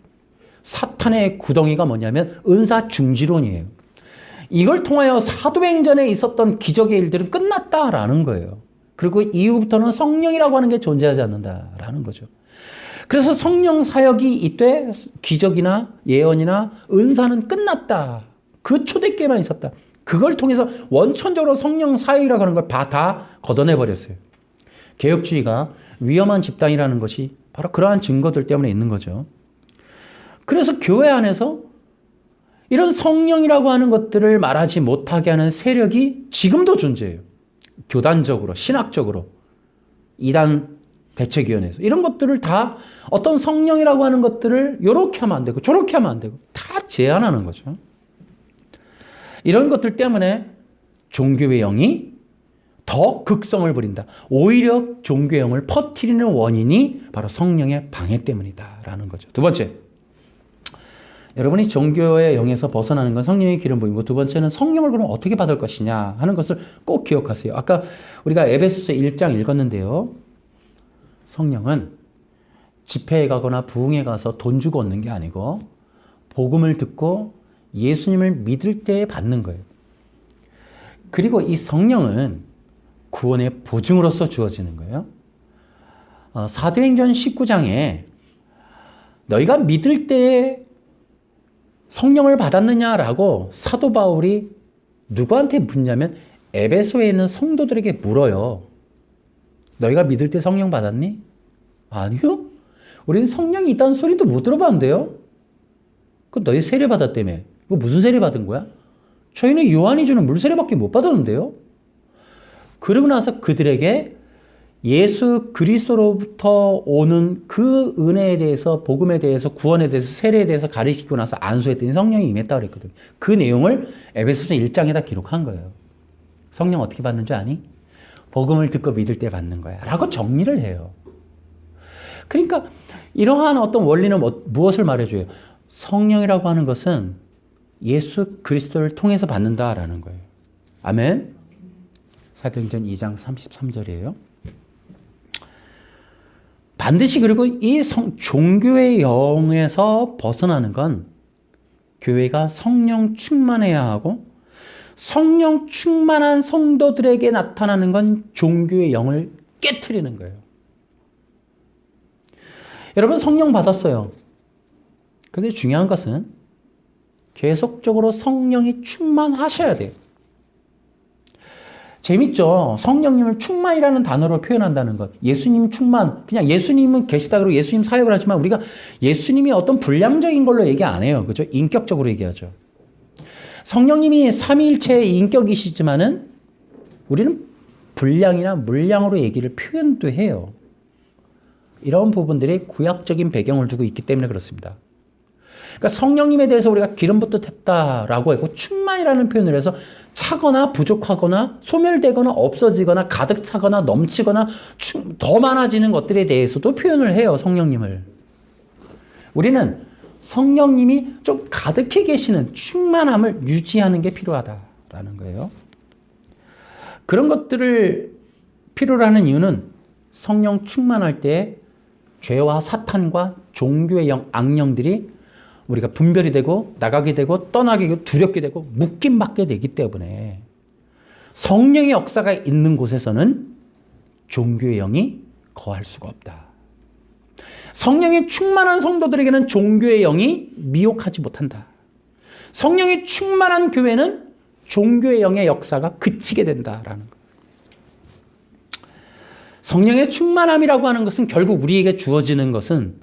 사탄의 구덩이가 뭐냐면 은사 중지론이에요. 이걸 통하여 사도행전에 있었던 기적의 일들은 끝났다라는 거예요. 그리고 이후부터는 성령이라고 하는 게 존재하지 않는다라는 거죠. 그래서 성령 사역이 이때 기적이나 예언이나 은사는 끝났다. 그 초대교회만 있었다. 그걸 통해서 원천적으로 성령 사역이라고 하는 걸 다 걷어내버렸어요. 개혁주의가 위험한 집단이라는 것이 바로 그러한 증거들 때문에 있는 거죠. 그래서 교회 안에서 이런 성령이라고 하는 것들을 말하지 못하게 하는 세력이 지금도 존재해요. 교단적으로, 신학적으로, 이단 대책위원회에서 이런 것들을 다 어떤 성령이라고 하는 것들을 이렇게 하면 안 되고 저렇게 하면 안 되고 다 제한하는 거죠. 이런 것들 때문에 종교의 영이 더 극성을 부린다. 오히려 종교의 영을 퍼뜨리는 원인이 바로 성령의 방해 때문이다라는 거죠. 두 번째, 여러분이 종교의 영에서 벗어나는 건 성령의 기름 부음이고 두 번째는 성령을 그럼 어떻게 받을 것이냐 하는 것을 꼭 기억하세요. 아까 우리가 에베소서 1장 읽었는데요. 성령은 집회에 가거나 부흥에 가서 돈 주고 얻는 게 아니고 복음을 듣고 예수님을 믿을 때 받는 거예요. 그리고 이 성령은 구원의 보증으로서 주어지는 거예요. 사도행전 19장에 너희가 믿을 때 성령을 받았느냐라고 사도 바울이 누구한테 묻냐면 에베소에 있는 성도들에게 물어요. 너희가 믿을 때 성령 받았니? 아니요. 우리는 성령이 있다는 소리도 못 들어봤는데요. 그럼 너희 세례 받았다며. 이거 무슨 세례 받은 거야? 저희는 요한이 주는 물 세례밖에 못 받았는데요. 그러고 나서 그들에게 예수 그리스도로부터 오는 그 은혜에 대해서, 복음에 대해서, 구원에 대해서, 세례에 대해서 가르치고 나서 안수했더니 성령이 임했다고 그랬거든요. 그 내용을 에베소서 1장에다 기록한 거예요. 성령 어떻게 받는 줄 아니? 복음을 듣고 믿을 때 받는 거야 라고 정리를 해요. 그러니까 이러한 어떤 원리는 무엇을 말해줘요? 성령이라고 하는 것은 예수 그리스도를 통해서 받는다라는 거예요. 아멘. 사도행전 2장 33절이에요. 반드시 그리고 이 종교의 영에서 벗어나는 건 교회가 성령 충만해야 하고 성령 충만한 성도들에게 나타나는 건 종교의 영을 깨트리는 거예요. 여러분 성령 받았어요. 그런데 중요한 것은 계속적으로 성령이 충만하셔야 돼요. 재밌죠? 성령님을 충만이라는 단어로 표현한다는 것. 예수님 충만. 그냥 예수님은 계시다 그러고 예수님 사역을 하지만 우리가 예수님이 어떤 분량적인 걸로 얘기 안 해요. 그죠? 인격적으로 얘기하죠. 성령님이 삼위일체의 인격이시지만은 우리는 분량이나 물량으로 얘기를 표현도 해요. 이런 부분들이 구약적인 배경을 두고 있기 때문에 그렇습니다. 그러니까 성령님에 대해서 우리가 기름 붓듯했다라고 하고 충만이라는 표현을 해서 차거나 부족하거나 소멸되거나 없어지거나 가득 차거나 넘치거나 더 많아지는 것들에 대해서도 표현을 해요. 성령님을. 우리는 성령님이 좀 가득히 계시는 충만함을 유지하는 게 필요하다라는 거예요. 그런 것들을 필요로 하는 이유는 성령 충만할 때 죄와 사탄과 종교의 악령들이 우리가 분별이 되고 나가게 되고 떠나게 되고 두렵게 되고 묶임받게 되기 때문에 성령의 역사가 있는 곳에서는 종교의 영이 거할 수가 없다. 성령이 충만한 성도들에게는 종교의 영이 미혹하지 못한다. 성령이 충만한 교회는 종교의 영의 역사가 그치게 된다라는 것. 성령의 충만함이라고 하는 것은 결국 우리에게 주어지는 것은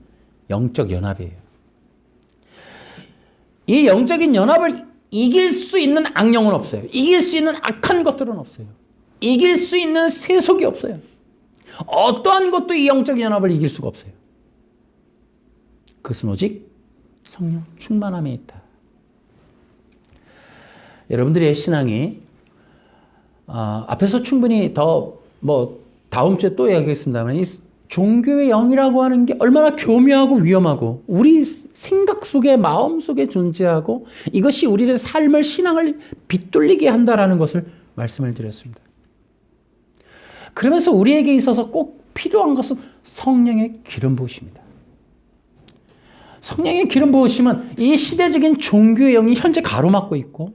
영적 연합이에요. 이 영적인 연합을 이길 수 있는 악령은 없어요. 이길 수 있는 악한 것들은 없어요. 이길 수 있는 세속이 없어요. 어떠한 것도 이 영적인 연합을 이길 수가 없어요. 그것은 오직 성령 충만함에 있다. 여러분들의 신앙이 앞에서 충분히 다음 주에 또 이야기하겠습니다만 이 종교의 영이라고 하는 게 얼마나 교묘하고 위험하고 우리 생각 속에 마음 속에 존재하고 이것이 우리의 삶을 신앙을 비뚤리게 한다라는 것을 말씀을 드렸습니다. 그러면서 우리에게 있어서 꼭 필요한 것은 성령의 기름 부으심입니다. 성령의 기름 부으심은 이 시대적인 종교의 영이 현재 가로막고 있고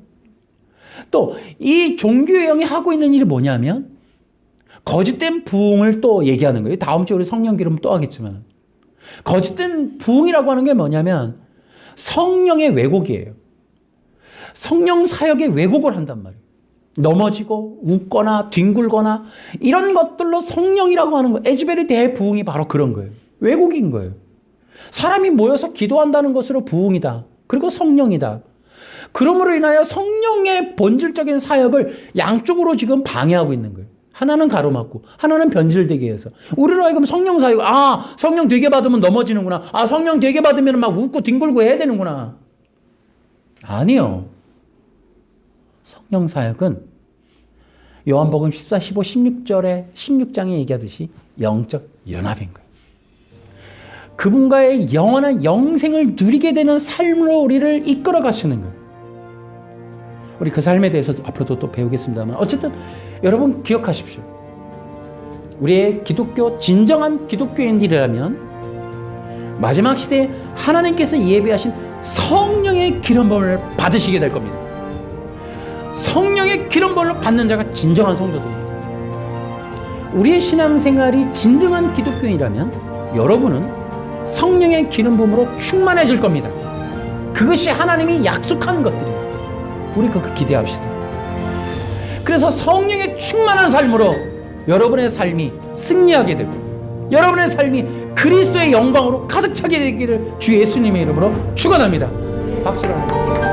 또 이 종교의 영이 하고 있는 일이 뭐냐면 거짓된 부흥을 또 얘기하는 거예요. 다음 주에 우리 성령 기름 또 하겠지만 거짓된 부흥이라고 하는 게 뭐냐면 성령의 왜곡이에요. 성령 사역의 왜곡을 한단 말이에요. 넘어지고 웃거나 뒹굴거나 이런 것들로 성령이라고 하는 거 에즈벨에 대해 부흥이 바로 그런 거예요. 왜곡인 거예요. 사람이 모여서 기도한다는 것으로 부흥이다. 그리고 성령이다. 그러므로 인하여 성령의 본질적인 사역을 양쪽으로 지금 방해하고 있는 거예요. 하나는 가로막고 하나는 변질되게 해서 우리로 하여금 성령 사역 성령 되게 받으면 넘어지는구나. 성령 되게 받으면 막 웃고 뒹굴고 해야 되는구나. 아니요. 성령 사역은 요한복음 14, 15, 16장에 얘기하듯이 영적 연합인 거예요. 그분과의 영원한 영생을 누리게 되는 삶으로 우리를 이끌어 가시는 거예요. 우리 그 삶에 대해서 앞으로도 또 배우겠습니다만 어쨌든 여러분 기억하십시오. 우리의 진정한 기독교인들이라면 마지막 시대에 하나님께서 예비하신 성령의 기름부음을 받으시게 될 겁니다. 성령의 기름부음을 받는 자가 진정한 성도들입니다. 우리의 신앙생활이 진정한 기독교인이라면 여러분은 성령의 기름부음으로 충만해질 겁니다. 그것이 하나님이 약속한 것들입니다. 우리 그거 기대합시다. 그래서 성령의 충만한 삶으로 여러분의 삶이 승리하게 되고 여러분의 삶이 그리스도의 영광으로 가득 차게 되기를 주 예수님의 이름으로 축원합니다. 박수를 하나님.